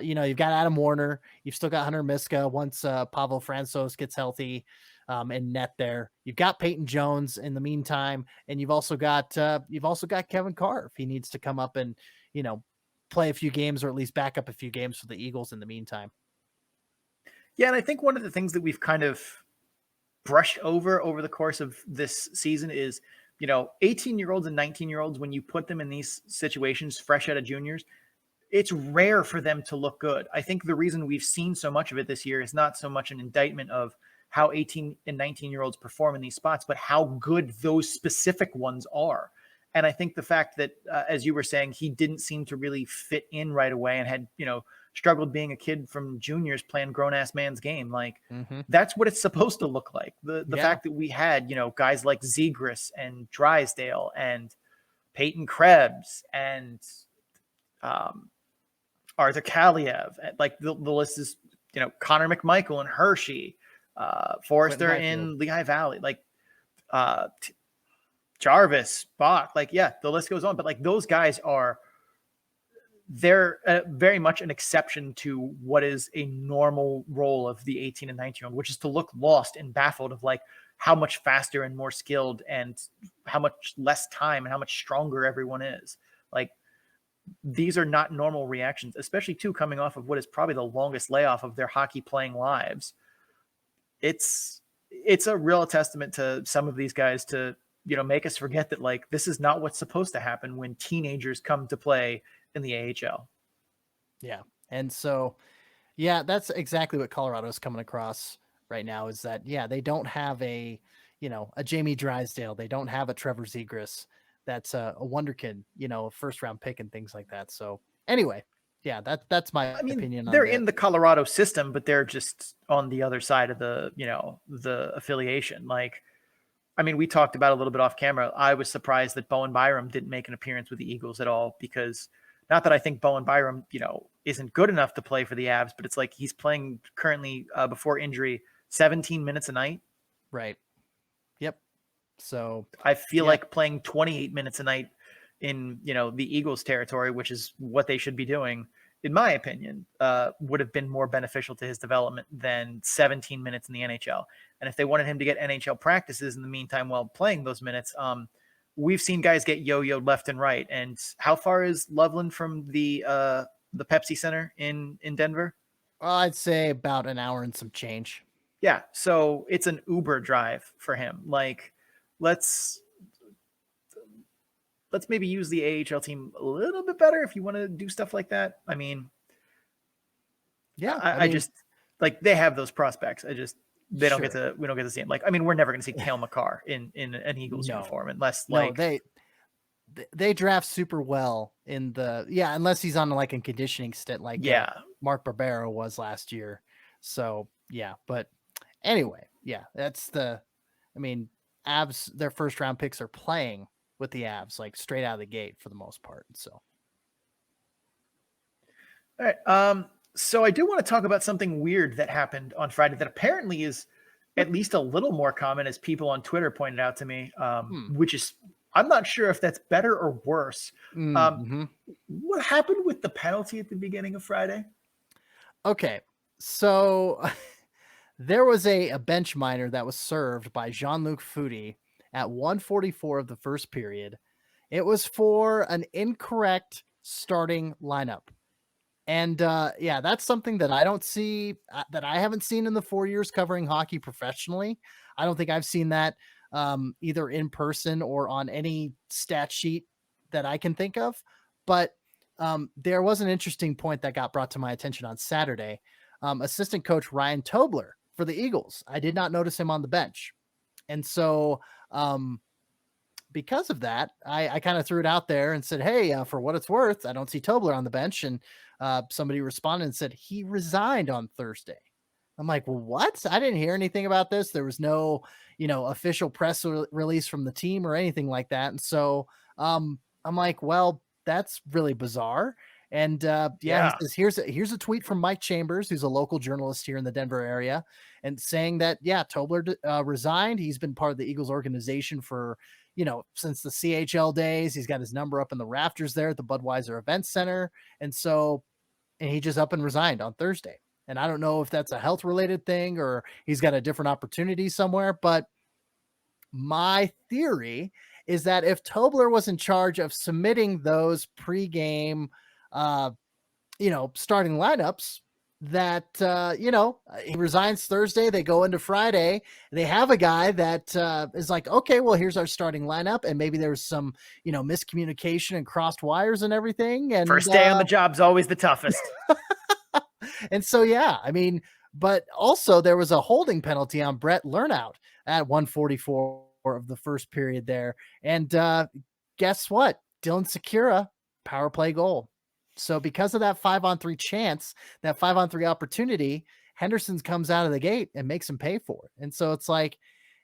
you've got Adam Warner, you've still got Hunter Miska once Pavel Francouz gets healthy and net there. You've got Peyton Jones in the meantime, and you've also got Kevin Carr if he needs to come up and, play a few games or at least back up a few games for the Eagles in the meantime. Yeah, and I think one of the things that we've kind of brushed over the course of this season is, 18-year-olds and 19-year-olds, when you put them in these situations fresh out of juniors, it's rare for them to look good. I think the reason we've seen so much of it this year is not so much an indictment of how 18 and 19-year-olds perform in these spots, but how good those specific ones are. And I think the fact that, as you were saying, he didn't seem to really fit in right away and had, struggled being a kid from juniors playing grown-ass man's game. Like, that's what it's supposed to look like. The fact that we had, guys like Zegras and Drysdale and Peyton Krebs and Arthur Kaliev, like the list is, Connor McMichael and Hershey, Forrester in Lehigh Valley, like Jarvis, Bach, like, yeah, the list goes on. But like those guys they're very much an exception to what is a normal role of the 18 and 19-year-old, which is to look lost and baffled of like how much faster and more skilled and how much less time and how much stronger everyone is. Like, these are not normal reactions, especially too coming off of what is probably the longest layoff of their hockey playing lives. It's a real testament to some of these guys to, make us forget that like this is not what's supposed to happen when teenagers come to play in the AHL. Yeah. And so, yeah, that's exactly what Colorado's coming across right now is that, yeah, they don't have a Jamie Drysdale. They don't have a Trevor Zegras. That's a wonder kid, a first round pick and things like that. So anyway, yeah, that's my opinion. They're in the Colorado system, but they're just on the other side of the, the affiliation. Like, we talked about it a little bit off camera. I was surprised that Bowen Byram didn't make an appearance with the Eagles at all, because not that I think Bowen Byram, isn't good enough to play for the Avs, but it's like he's playing currently before injury 17 minutes a night. Right. Yep. So I feel like playing 28 minutes a night in, the Eagles territory, which is what they should be doing, in my opinion, would have been more beneficial to his development than 17 minutes in the NHL. And if they wanted him to get NHL practices in the meantime while playing those minutes, we've seen guys get yo-yoed left and right. And how far is Loveland from the Pepsi Center in Denver? Well, I'd say about an hour and some change. Yeah. So it's an Uber drive for him. Like, let's maybe use the AHL team a little bit better if you want to do stuff like that. Yeah, I just like they have those prospects. We don't get to see him. Like, we're never going to see Cale Makar in an Eagles uniform unless they draft super well unless he's on like a conditioning stint, like Mark Barbero was last year. So yeah, but anyway, yeah, that's Avs, their first round picks are playing with the Avs like straight out of the gate for the most part. So, all right. So I do want to talk about something weird that happened on Friday that apparently is at least a little more common, as people on Twitter pointed out to me, which is, I'm not sure if that's better or worse. What happened with the penalty at the beginning of Friday? Okay. So there was a bench minor that was served by Jean-Luc Foudy at 1:44 of the first period. It was for an incorrect starting lineup. And that's something that I don't see, that I haven't seen in the 4 years covering hockey professionally. I don't think I've seen that either in person or on any stat sheet that I can think of. But there was an interesting point that got brought to my attention on Saturday. Assistant coach Ryan Tobler for the Eagles, I did not notice him on the bench. And so because of that, I kind of threw it out there and said, hey, for what it's worth, I don't see Tobler on the bench. And somebody responded and said he resigned on Thursday. I'm like, well, what? I didn't hear anything about this. There was no, official press release from the team or anything like that. And so I'm like, well, that's really bizarre. And he says, here's a tweet from Mike Chambers, who's a local journalist here in the Denver area, and saying that, Tobler resigned. He's been part of the Eagles organization for, since the CHL days. He's got his number up in the rafters there at the Budweiser Event Center. And he just up and resigned on Thursday. And I don't know if that's a health related thing or he's got a different opportunity somewhere. But my theory is that if Tobler was in charge of submitting those pregame starting lineups that, he resigns Thursday. They go into Friday. They have a guy that is like, okay, well, here's our starting lineup. And maybe there's some, miscommunication and crossed wires and everything. And First day on the job's always the toughest. And so, but also there was a holding penalty on Brett Lernout at 144 of the first period there. And guess what? Dylan Secura, power play goal. So because of that 5-on-3 chance, that 5-on-3 opportunity, Henderson comes out of the gate and makes him pay for it. And so it's like,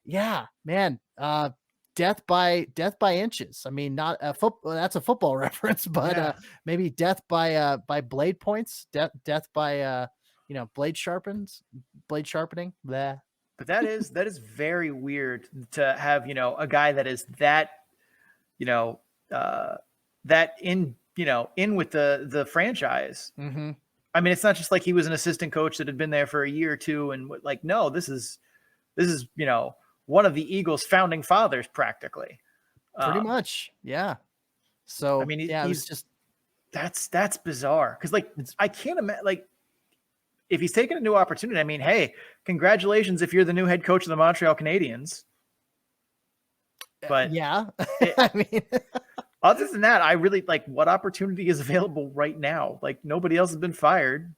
yeah, man, death by inches. I mean, not a football. That's a football reference, but maybe death by blade points, death by blade sharpening. Blah. But that is very weird to have, a guy that is that, that in with the franchise. Mm-hmm. I mean, it's not just like he was an assistant coach that had been there for a year or two. And like, no, this is, one of the Eagles' founding fathers, practically. Pretty much. Yeah. So, I mean, he's just, that's bizarre. Cause like, I can't imagine, like, if he's taking a new opportunity, I mean, hey, congratulations if you're the new head coach of the Montreal Canadiens. But I mean, other than that, I really like what opportunity is available right now. Like nobody else has been fired.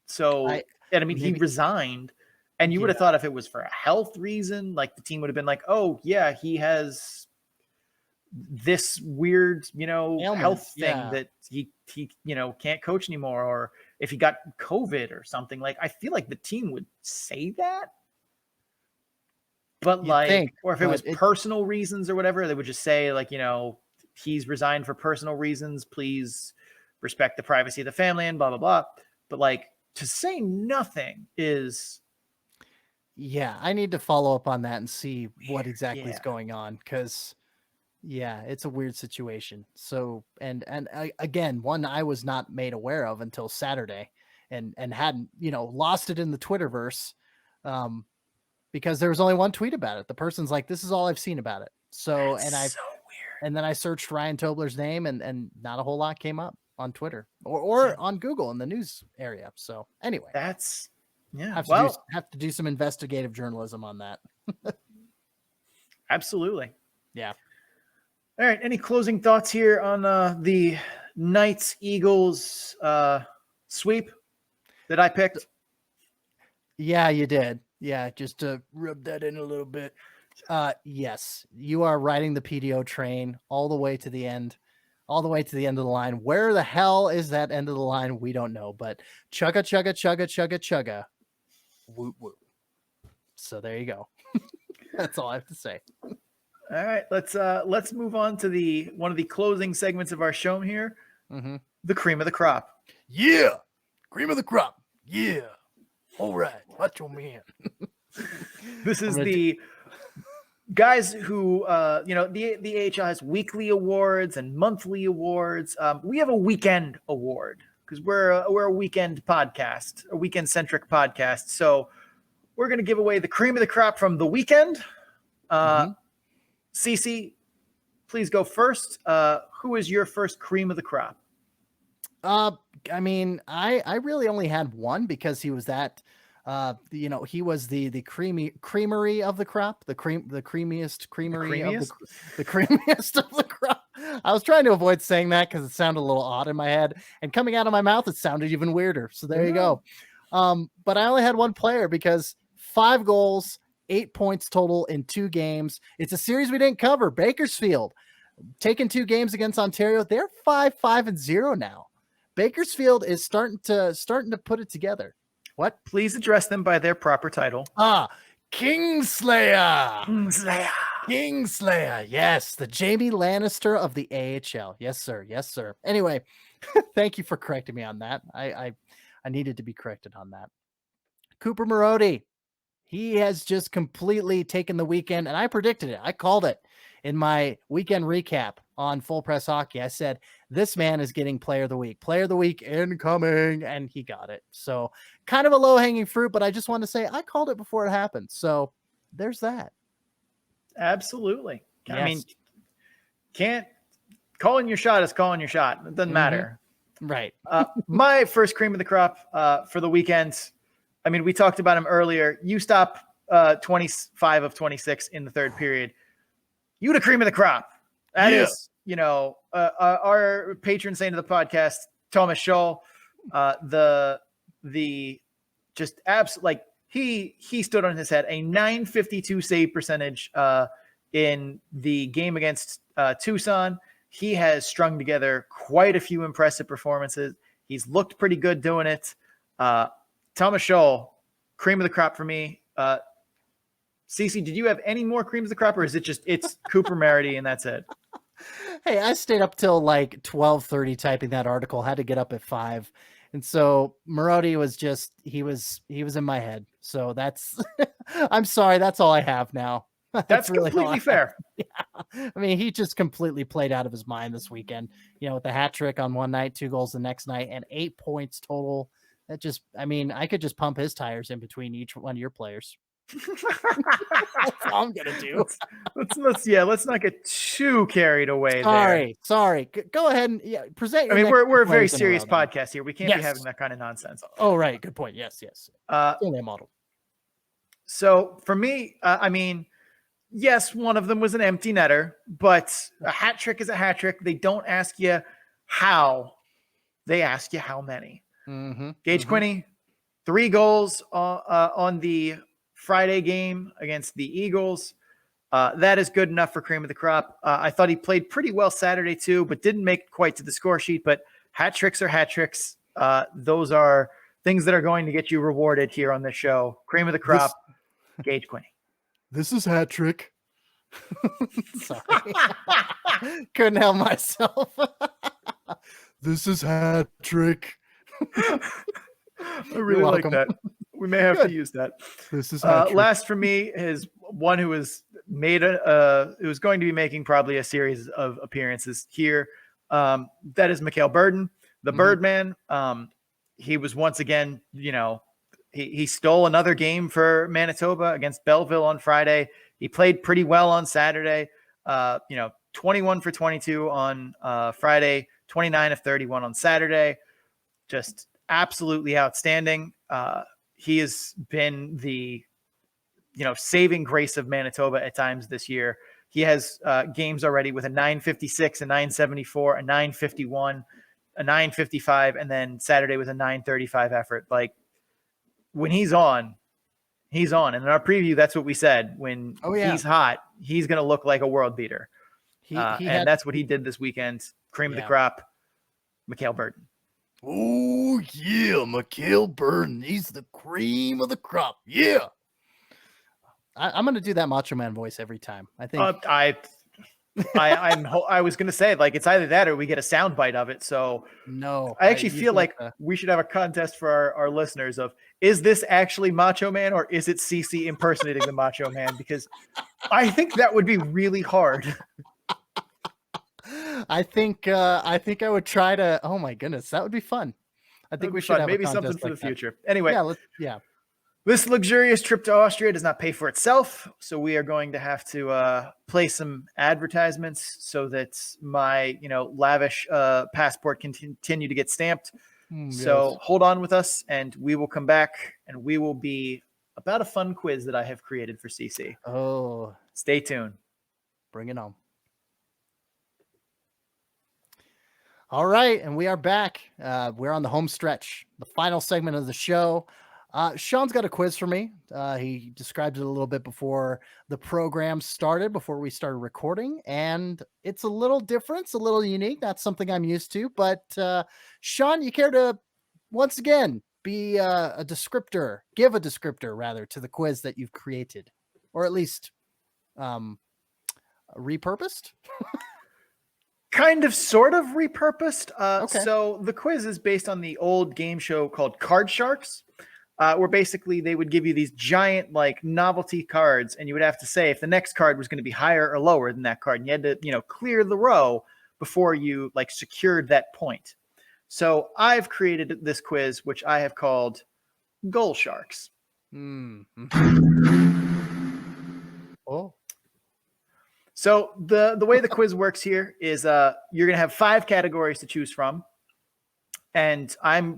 So, he resigned, and you would have thought if it was for a health reason, like the team would have been like, oh yeah, he has this weird, ailment, health thing that he can't coach anymore. Or if he got COVID or something, like, I feel like the team would say that. But or if it was personal reasons or whatever, they would just say like, he's resigned for personal reasons. Please respect the privacy of the family and blah, blah, blah. But like to say nothing is. Yeah. I need to follow up on that and see what exactly is going on. Cause it's a weird situation. So, again, one I was not made aware of until Saturday and hadn't, lost it in the Twitterverse. Because there was only one tweet about it. The person's like, this is all I've seen about it. So, so weird. And then I searched Ryan Tobler's name and not a whole lot came up on Twitter or on Google in the news area. So anyway, that's have to do some investigative journalism on that. Absolutely. Yeah. All right. Any closing thoughts here on the Knights Eagles sweep that I picked? Yeah, you did. Yeah, just to rub that in a little bit. Yes, you are riding the PDO train all the way to the end, of the line. Where the hell is that end of the line? We don't know, but chugga, chugga, chugga, chugga, chugga. Whoop, whoop. So there you go. That's all I have to say. All right, let's move on to one of the closing segments of our show here. Mm-hmm. The cream of the crop. Yeah, cream of the crop. Yeah. All right, macho man. This is the guys who, the AHL has weekly awards and monthly awards. We have a weekend award because we're a weekend podcast, a weekend centric podcast. So we're going to give away the cream of the crop from the weekend. Cece, please go first. Who is your first cream of the crop? I mean, I really only had one because he was that, he was the creamery of the crop, the creamiest creamery of the creamiest of the crop. I was trying to avoid saying that because it sounded a little odd in my head, and coming out of my mouth, it sounded even weirder. So there you go. But I only had one player because 5 goals, 8 points total in 2 games. It's a series we didn't cover. Bakersfield taking 2 games against Ontario. They're 5-5-0 now. Bakersfield is starting to put it together. What? Please address them by their proper title. Kingslayer. Yes, the Jamie Lannister of the AHL. Yes, sir. Yes, sir. Anyway, thank you for correcting me on that. I needed to be corrected on that. Cooper Marody. He has just completely taken the weekend, and I predicted it. I called it in my weekend recap on Full Press Hockey. I said, this man is getting player of the week incoming, and he got it. So kind of a low hanging fruit, but I just want to say I called it before it happened. So there's that. Absolutely. Yes. I mean, calling your shot is calling your shot. It doesn't matter. Right. My first cream of the crop for the weekend. I mean, we talked about him earlier. You stop 25 of 26 in the third period. You the cream of the crop. That is, our patron saint of the podcast, Thomas Scholl. The just absolute he stood on his head. A 952 save percentage in the game against Tucson. He has strung together quite a few impressive performances. He's looked pretty good doing it. Thomas Scholl, cream of the crop for me. Cece, did you have any more cream of the crop, or is it just it's Cooper Marity and that's it? Hey, I stayed up till like 12:30 typing that article. Had to get up at 5, and so Marody was just he was in my head. So that's I'm sorry. That's all I have now. That's really completely fair. Yeah. I mean, he just completely played out of his mind this weekend, with the hat trick on one night, 2 goals the next night, and 8 points total. That just, I mean, I could just pump his tires in between each one of your players. That's all I'm going to do. Let's not get too carried away. Sorry. Go ahead and present. I mean, we're a very serious podcast here. We can't be having that kind of nonsense. Oh, right. Good point. Yes. Model. So for me, I mean, yes, one of them was an empty netter, but a hat trick is a hat trick. They don't ask you how, they ask you how many. Mm-hmm. Gage Quinney, 3 goals on the Friday game against the Eagles. That is good enough for cream of the crop. I thought he played pretty well Saturday too, but didn't make it quite to the score sheet. But hat tricks are hat tricks. Those are things that are going to get you rewarded here on this show. Cream of the crop, Gage Quinney. This is hat trick. Sorry. Couldn't help myself. This is hat trick. I really like that. We may have to use that. This is hat trick. Last for me is one who was who was going to be making probably a series of appearances here. That is Mikhail Burden, the Birdman. He was once again, he stole another game for Manitoba against Belleville on Friday. He played pretty well on Saturday. 21 for 22 on Friday, 29 of 31 on Saturday. Just absolutely outstanding. He has been the, saving grace of Manitoba at times this year. He has games already with a 956, a 974, a 951, a 955, and then Saturday was a 935 effort. Like, when he's on. And in our preview, that's what we said. When he's hot, he's going to look like a world beater. And that's what he did this weekend. Cream of the crop, Mikhail Burden. Oh, yeah, Mikhail Burden. He's the cream of the crop. Yeah. I'm going to do that Macho Man voice every time. I think. I was going to say, it's either that or we get a sound bite of it. So no, I actually feel like we should have a contest for our listeners of, is this actually Macho Man or is it CC impersonating the Macho Man? Because I think that would be really hard. I think I would try to. Oh my goodness, that would be fun. I think we should have maybe something for the future. Anyway, yeah. This luxurious trip to Austria does not pay for itself, so we are going to have to play some advertisements so that my lavish passport can continue to get stamped. So hold on with us, and we will come back, and we will be about a fun quiz that I have created for CC. Oh, stay tuned. Bring it on. All right, and we are back. We're on the home stretch, the final segment of the show. Sean's got a quiz for me. He described it a little bit before the program started, before we started recording, and it's a little different. It's a little unique. That's something I'm used to. But Sean, you care to, once again, be a descriptor, give a descriptor, rather, to the quiz that you've created, or at least repurposed? Kind of, sort of repurposed. Okay. So the quiz is based on the old game show called Card Sharks. Where basically they would give you these giant novelty cards, and you would have to say if the next card was going to be higher or lower than that card, and you had to clear the row before you secured that point. So I've created this quiz, which I have called Goal Sharks. Oh. So the way the quiz works here is you're going to have 5 categories to choose from. And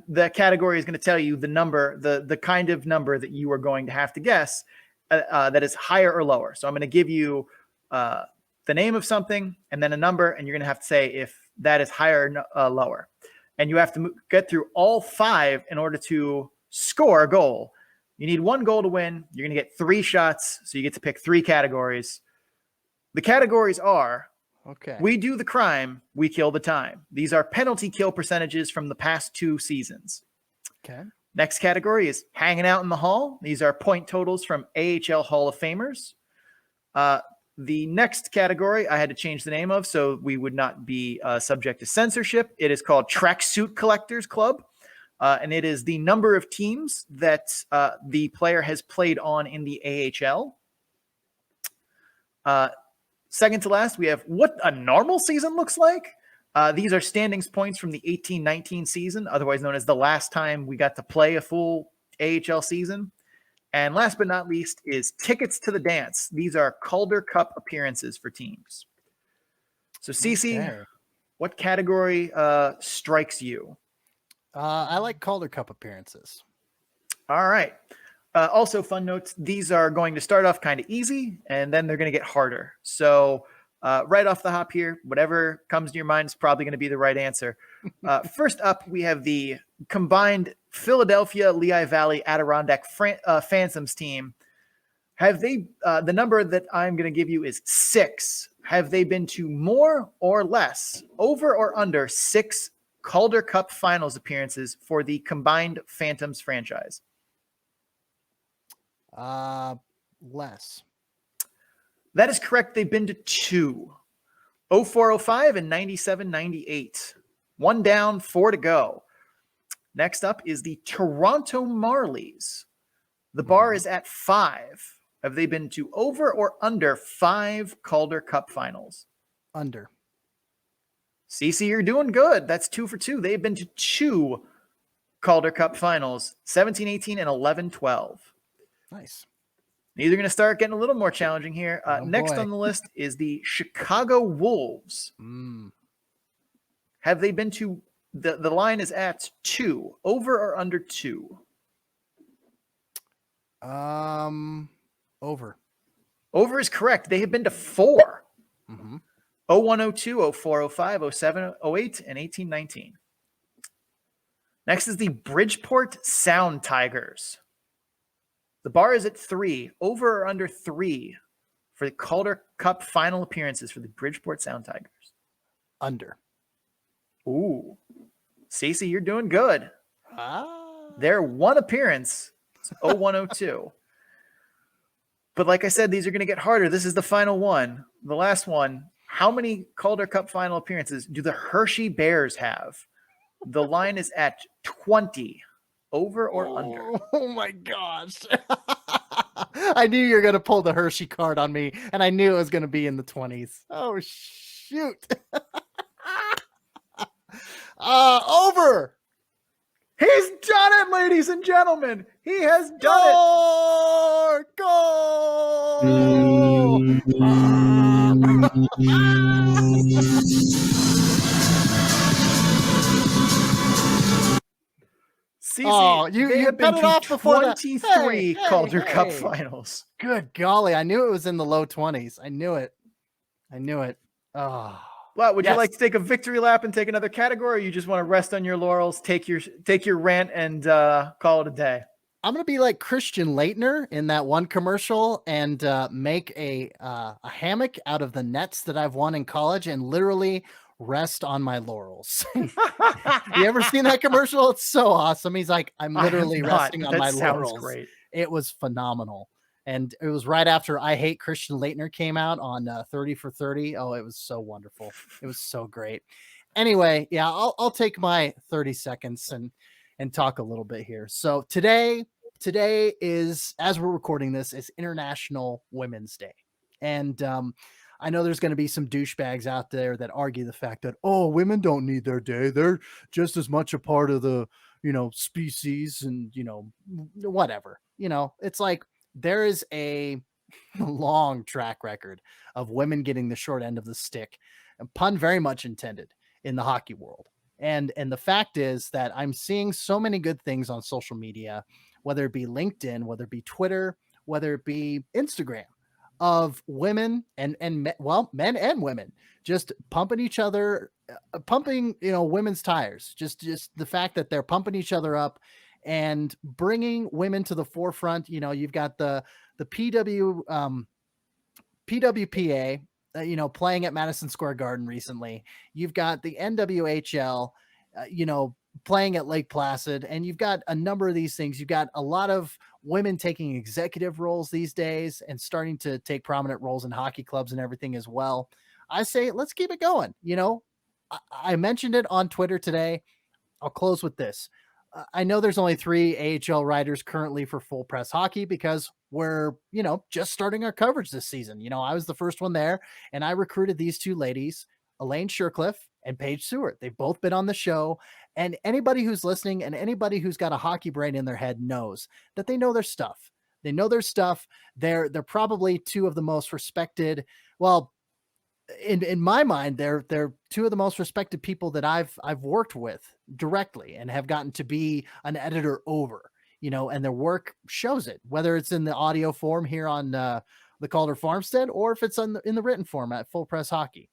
the category is going to tell you the number, the kind of number that you are going to have to guess that is higher or lower. So I'm going to give you the name of something and then a number, and you're going to have to say if that is higher or lower. And you have to get through all 5 in order to score a goal. You need 1 goal to win. You're going to get 3 shots, so you get to pick 3 categories. The categories are, Okay. we do the crime, we kill the time. These are penalty kill percentages from the past 2 seasons. Okay. Next category is hanging out in the hall. These are point totals from AHL Hall of Famers. The next category I had to change the name of so we would not be subject to censorship. It is called Tracksuit Collectors Club. And it is the number of teams that the player has played on in the AHL. Second to last, we have what a normal season looks like. These are standings points from the 18-19 season, otherwise known as the last time we got to play a full AHL season. And last but not least is tickets to the dance. These are Calder Cup appearances for teams. So, Cece, Okay. what category strikes you? I like Calder Cup appearances. All right. Also, fun notes, these are going to start off kind of easy, and then they're going to get harder. So right off the hop here, whatever comes to your mind is probably going to be the right answer. First up, we have the combined Philadelphia, Lehigh Valley, Adirondack Phantoms team. Have they, the number that I'm going to give you is 6. Have they been to more or less, over or under 6 Calder Cup finals appearances for the combined Phantoms franchise? Less. That is correct. They've been to 2. 04-05 and 97-98. 1 down, 4 to go. Next up is the Toronto Marlies. The bar is at 5. Have they been to over or under 5 Calder Cup finals? Under. Cece, you're doing good. That's 2 for 2. They've been to 2 Calder Cup finals, 17-18 and 11-12. Nice. These are going to start getting a little more challenging here. Next boy. on the list is the Chicago Wolves. Have they been to the line is at 2, over or under 2? Over. Over is correct. They have been to 4. Mm-hmm. 01-02, 04-05, 07-08, and 18-19. Next is the Bridgeport Sound Tigers. The bar is at 3, over or under 3 for the Calder Cup final appearances for the Bridgeport Sound Tigers. Under. Ooh. Stacey, you're doing good. Their 1 appearance is 01-02. But like I said, these are going to get harder. This is the final one. The last one. How many Calder Cup final appearances do the Hershey Bears have? The line is at 20. Over or under? Oh my gosh. I knew you were going to pull the Hershey card on me, and I knew it was going to be in the 20s. Oh, shoot. Over. He's done it, ladies and gentlemen. He has done it. Goal! Cece, you they have cut been it to off before that. 23 Hey, Calder Cup hey. finals. Good golly. I knew it was in the low 20s. I knew it. Oh. Well, would you Yes. like to take a victory lap and take another category, or you just want to rest on your laurels, take your rant, and call it a day? I'm going to be like Christian Laettner in that one commercial and make a hammock out of the nets that I've won in college and literally rest on my laurels. You ever seen that commercial? It's so awesome. He's like, I'm literally resting on my laurels. Great. It was phenomenal. And it was right after I Hate Christian Laettner came out on 30 for 30. Oh, it was so wonderful. It was so great. Anyway, yeah, I'll take my 30 seconds and talk a little bit here. So today is, as we're recording this, is International Women's Day. And I know there's going to be some douchebags out there that argue the fact that, oh, women don't need their day. They're just as much a part of the, species and, whatever. It's like there is a long track record of women getting the short end of the stick, and pun very much intended, in the hockey world. And the fact is that I'm seeing so many good things on social media, whether it be LinkedIn, whether it be Twitter, whether it be Instagram, of women and men and women just pumping each other, pumping, women's tires. Just the fact that they're pumping each other up and bringing women to the forefront. You've got the PWPA, playing at Madison Square Garden recently. You've got the NWHL, playing at Lake Placid, and you've got a number of these things. You've got a lot of women taking executive roles these days and starting to take prominent roles in hockey clubs and everything as well. I say, let's keep it going. I mentioned it on Twitter today. I'll close with this. I know there's only 3 AHL writers currently for Full Press Hockey because we're, just starting our coverage this season. I was the first one there, and I recruited these 2 ladies, Elaine Shercliffe and Paige Seward. They've both been on the show, and anybody who's listening and anybody who's got a hockey brain in their head knows that they know their stuff. They know their stuff. They're probably 2 of the most respected. Well, in my mind, they're 2 of the most respected people that I've worked with directly and have gotten to be an editor over, and their work shows it, whether it's in the audio form here on the Calder Farmstead, or if it's in the written form at Full Press Hockey.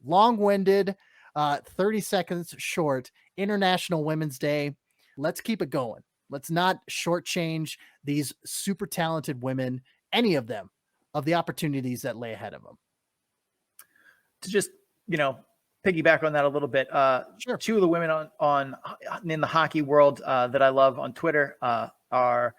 Long-winded, 30 seconds short, International Women's Day. Let's keep it going. Let's not shortchange these super talented women, any of them, of the opportunities that lay ahead of them. To just, piggyback on that a little bit. Sure. 2 of the women in the hockey world that I love on Twitter are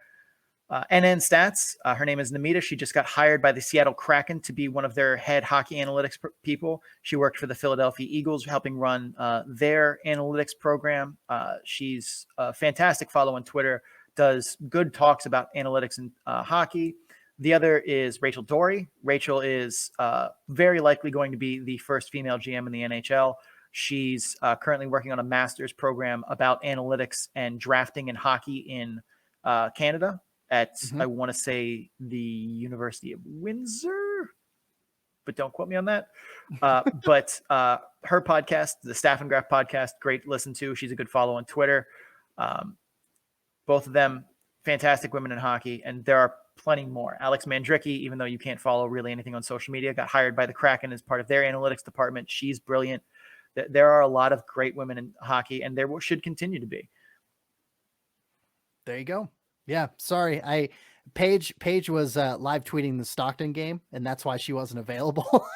NN Stats. Her name is Namita. She just got hired by the Seattle Kraken to be one of their head hockey analytics people. She worked for the Philadelphia Eagles, helping run their analytics program. She's a fantastic follow on Twitter, does good talks about analytics and hockey. The other is Rachel Dory. Rachel is very likely going to be the first female GM in the NHL. She's currently working on a master's program about analytics and drafting in hockey in Canada at, I want to say, the University of Windsor, but don't quote me on that. But her podcast, the Staff and Graph podcast, great listen to. She's a good follow on Twitter. Both of them, fantastic women in hockey, and there are plenty more. Alex Mandricki, even though you can't follow really anything on social media, got hired by the Kraken as part of their analytics department. She's brilliant. There are a lot of great women in hockey, and there should continue to be. There you go. Yeah, sorry. Paige was live tweeting the Stockton game, and that's why she wasn't available.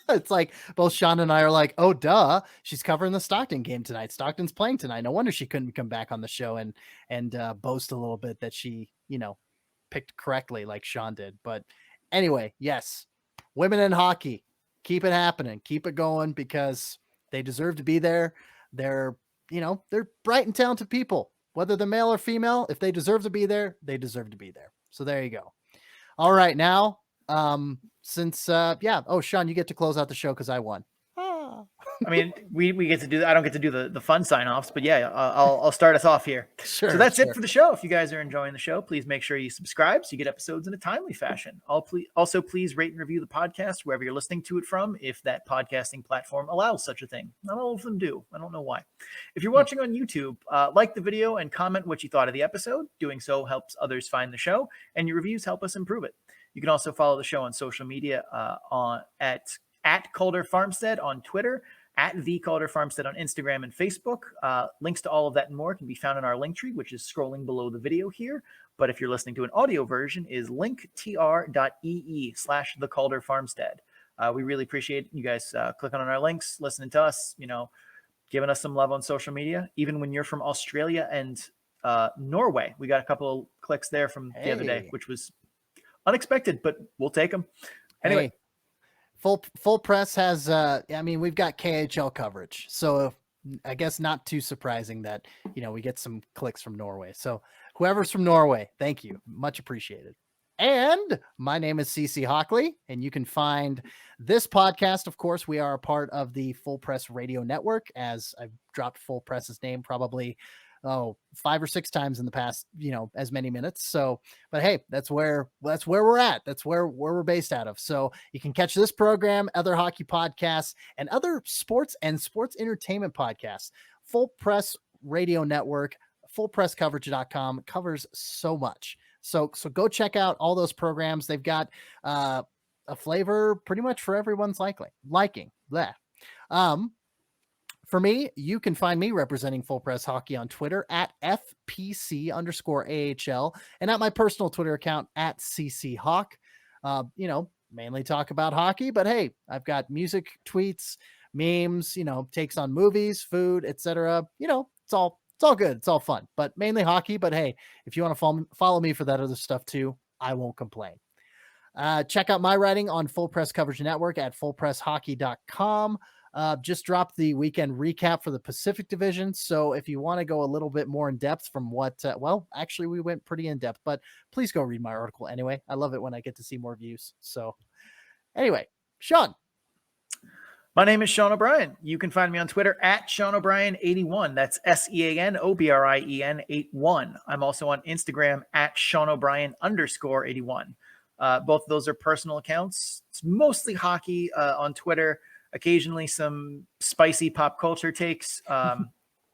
It's like both Sean and I are like, oh, duh, she's covering the Stockton game tonight. Stockton's playing tonight. No wonder she couldn't come back on the show and boast a little bit that she, picked correctly like Sean did. But anyway, yes, women in hockey, keep it happening, keep it going, because they deserve to be there. They're bright and talented people, whether they're male or female. If they deserve to be there, they deserve to be there. So there you go. All right. Now, Sean, you get to close out the show because I won. I mean, we get to do that. I don't get to do the fun sign-offs, but yeah, I'll start us off here. Sure. So that's it for the show. If you guys are enjoying the show, please make sure you subscribe so you get episodes in a timely fashion. Also, please rate and review the podcast wherever you're listening to it from, if that podcasting platform allows such a thing. Not all of them do. I don't know why. If you're watching on YouTube, like the video and comment what you thought of the episode. Doing so helps others find the show, and your reviews help us improve it. You can also follow the show on social media at Calder Farmstead on Twitter, at the Calder Farmstead on Instagram and Facebook. Links to all of that and more can be found in our link tree, which is scrolling below the video here. But if you're listening to an audio version, is linktr.ee/the Calder Farmstead. We really appreciate you guys clicking on our links, listening to us, giving us some love on social media. Even when you're from Australia and Norway, we got a couple of clicks there from the other day, which was unexpected, but we'll take them. Anyway. Hey. Full Press has, we've got KHL coverage. So I guess not too surprising that, we get some clicks from Norway. So whoever's from Norway, thank you. Much appreciated. And my name is CC Hockley, and you can find this podcast. Of course, we are a part of the Full Press Radio Network, as I've dropped Full Press's name probably 5 or 6 times in the past, as many minutes. So, but hey, that's where we're at. That's where we're based out of. So you can catch this program, other hockey podcasts, and other sports and sports entertainment podcasts Full Press Radio Network, fullpresscoverage.com covers so much. So go check out all those programs. They've got a flavor pretty much for everyone's liking. Bleh. For me, you can find me representing Full Press Hockey on Twitter at FPC_AHL and at my personal Twitter account at CCHawk. Mainly talk about hockey, but hey, I've got music, tweets, memes, takes on movies, food, etc. It's all good. It's all fun, but mainly hockey. But hey, if you want to follow me for that other stuff too, I won't complain. Check out my writing on Full Press Coverage Network at fullpresshockey.com. Just dropped the weekend recap for the Pacific Division. So if you want to go a little bit more in depth from what, actually we went pretty in depth, but please go read my article anyway. I love it when I get to see more views. So anyway, Sean. My name is Sean O'Brien. You can find me on Twitter at Sean O'Brien 81. That's SeanObrien 81. I'm also on Instagram at Sean O'Brien _81. Both of those are personal accounts. It's mostly hockey on Twitter. Occasionally some spicy pop culture takes,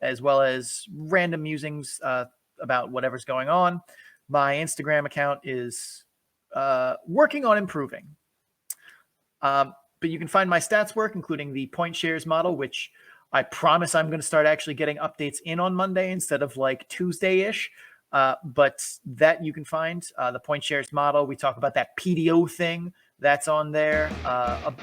as well as random musings about whatever's going on. My Instagram account is working on improving. But you can find my stats work, including the point shares model, which I promise I'm going to start actually getting updates in on Monday instead of like Tuesday-ish. But that you can find the point shares model. We talk about that PDO thing. That's on there. A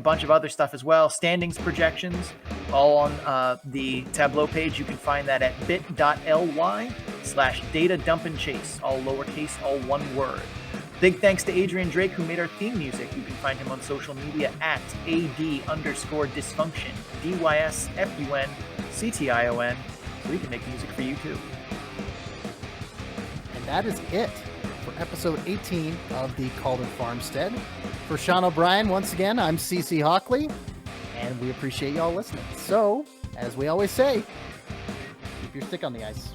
bunch of other stuff as well. Standings projections, all on the Tableau page. You can find that at bit.ly/data-dump-and-chase, all lowercase, all one word. Big thanks to Adrian Drake, who made our theme music. You can find him on social media at AD_dysfunction, DYSFUNCTION, so he can make music for you too. And that is it for episode 18 of the Calder Farmstead. For Sean O'Brien, once again, I'm CC Hockley, and we appreciate y'all listening. So, as we always say, keep your stick on the ice.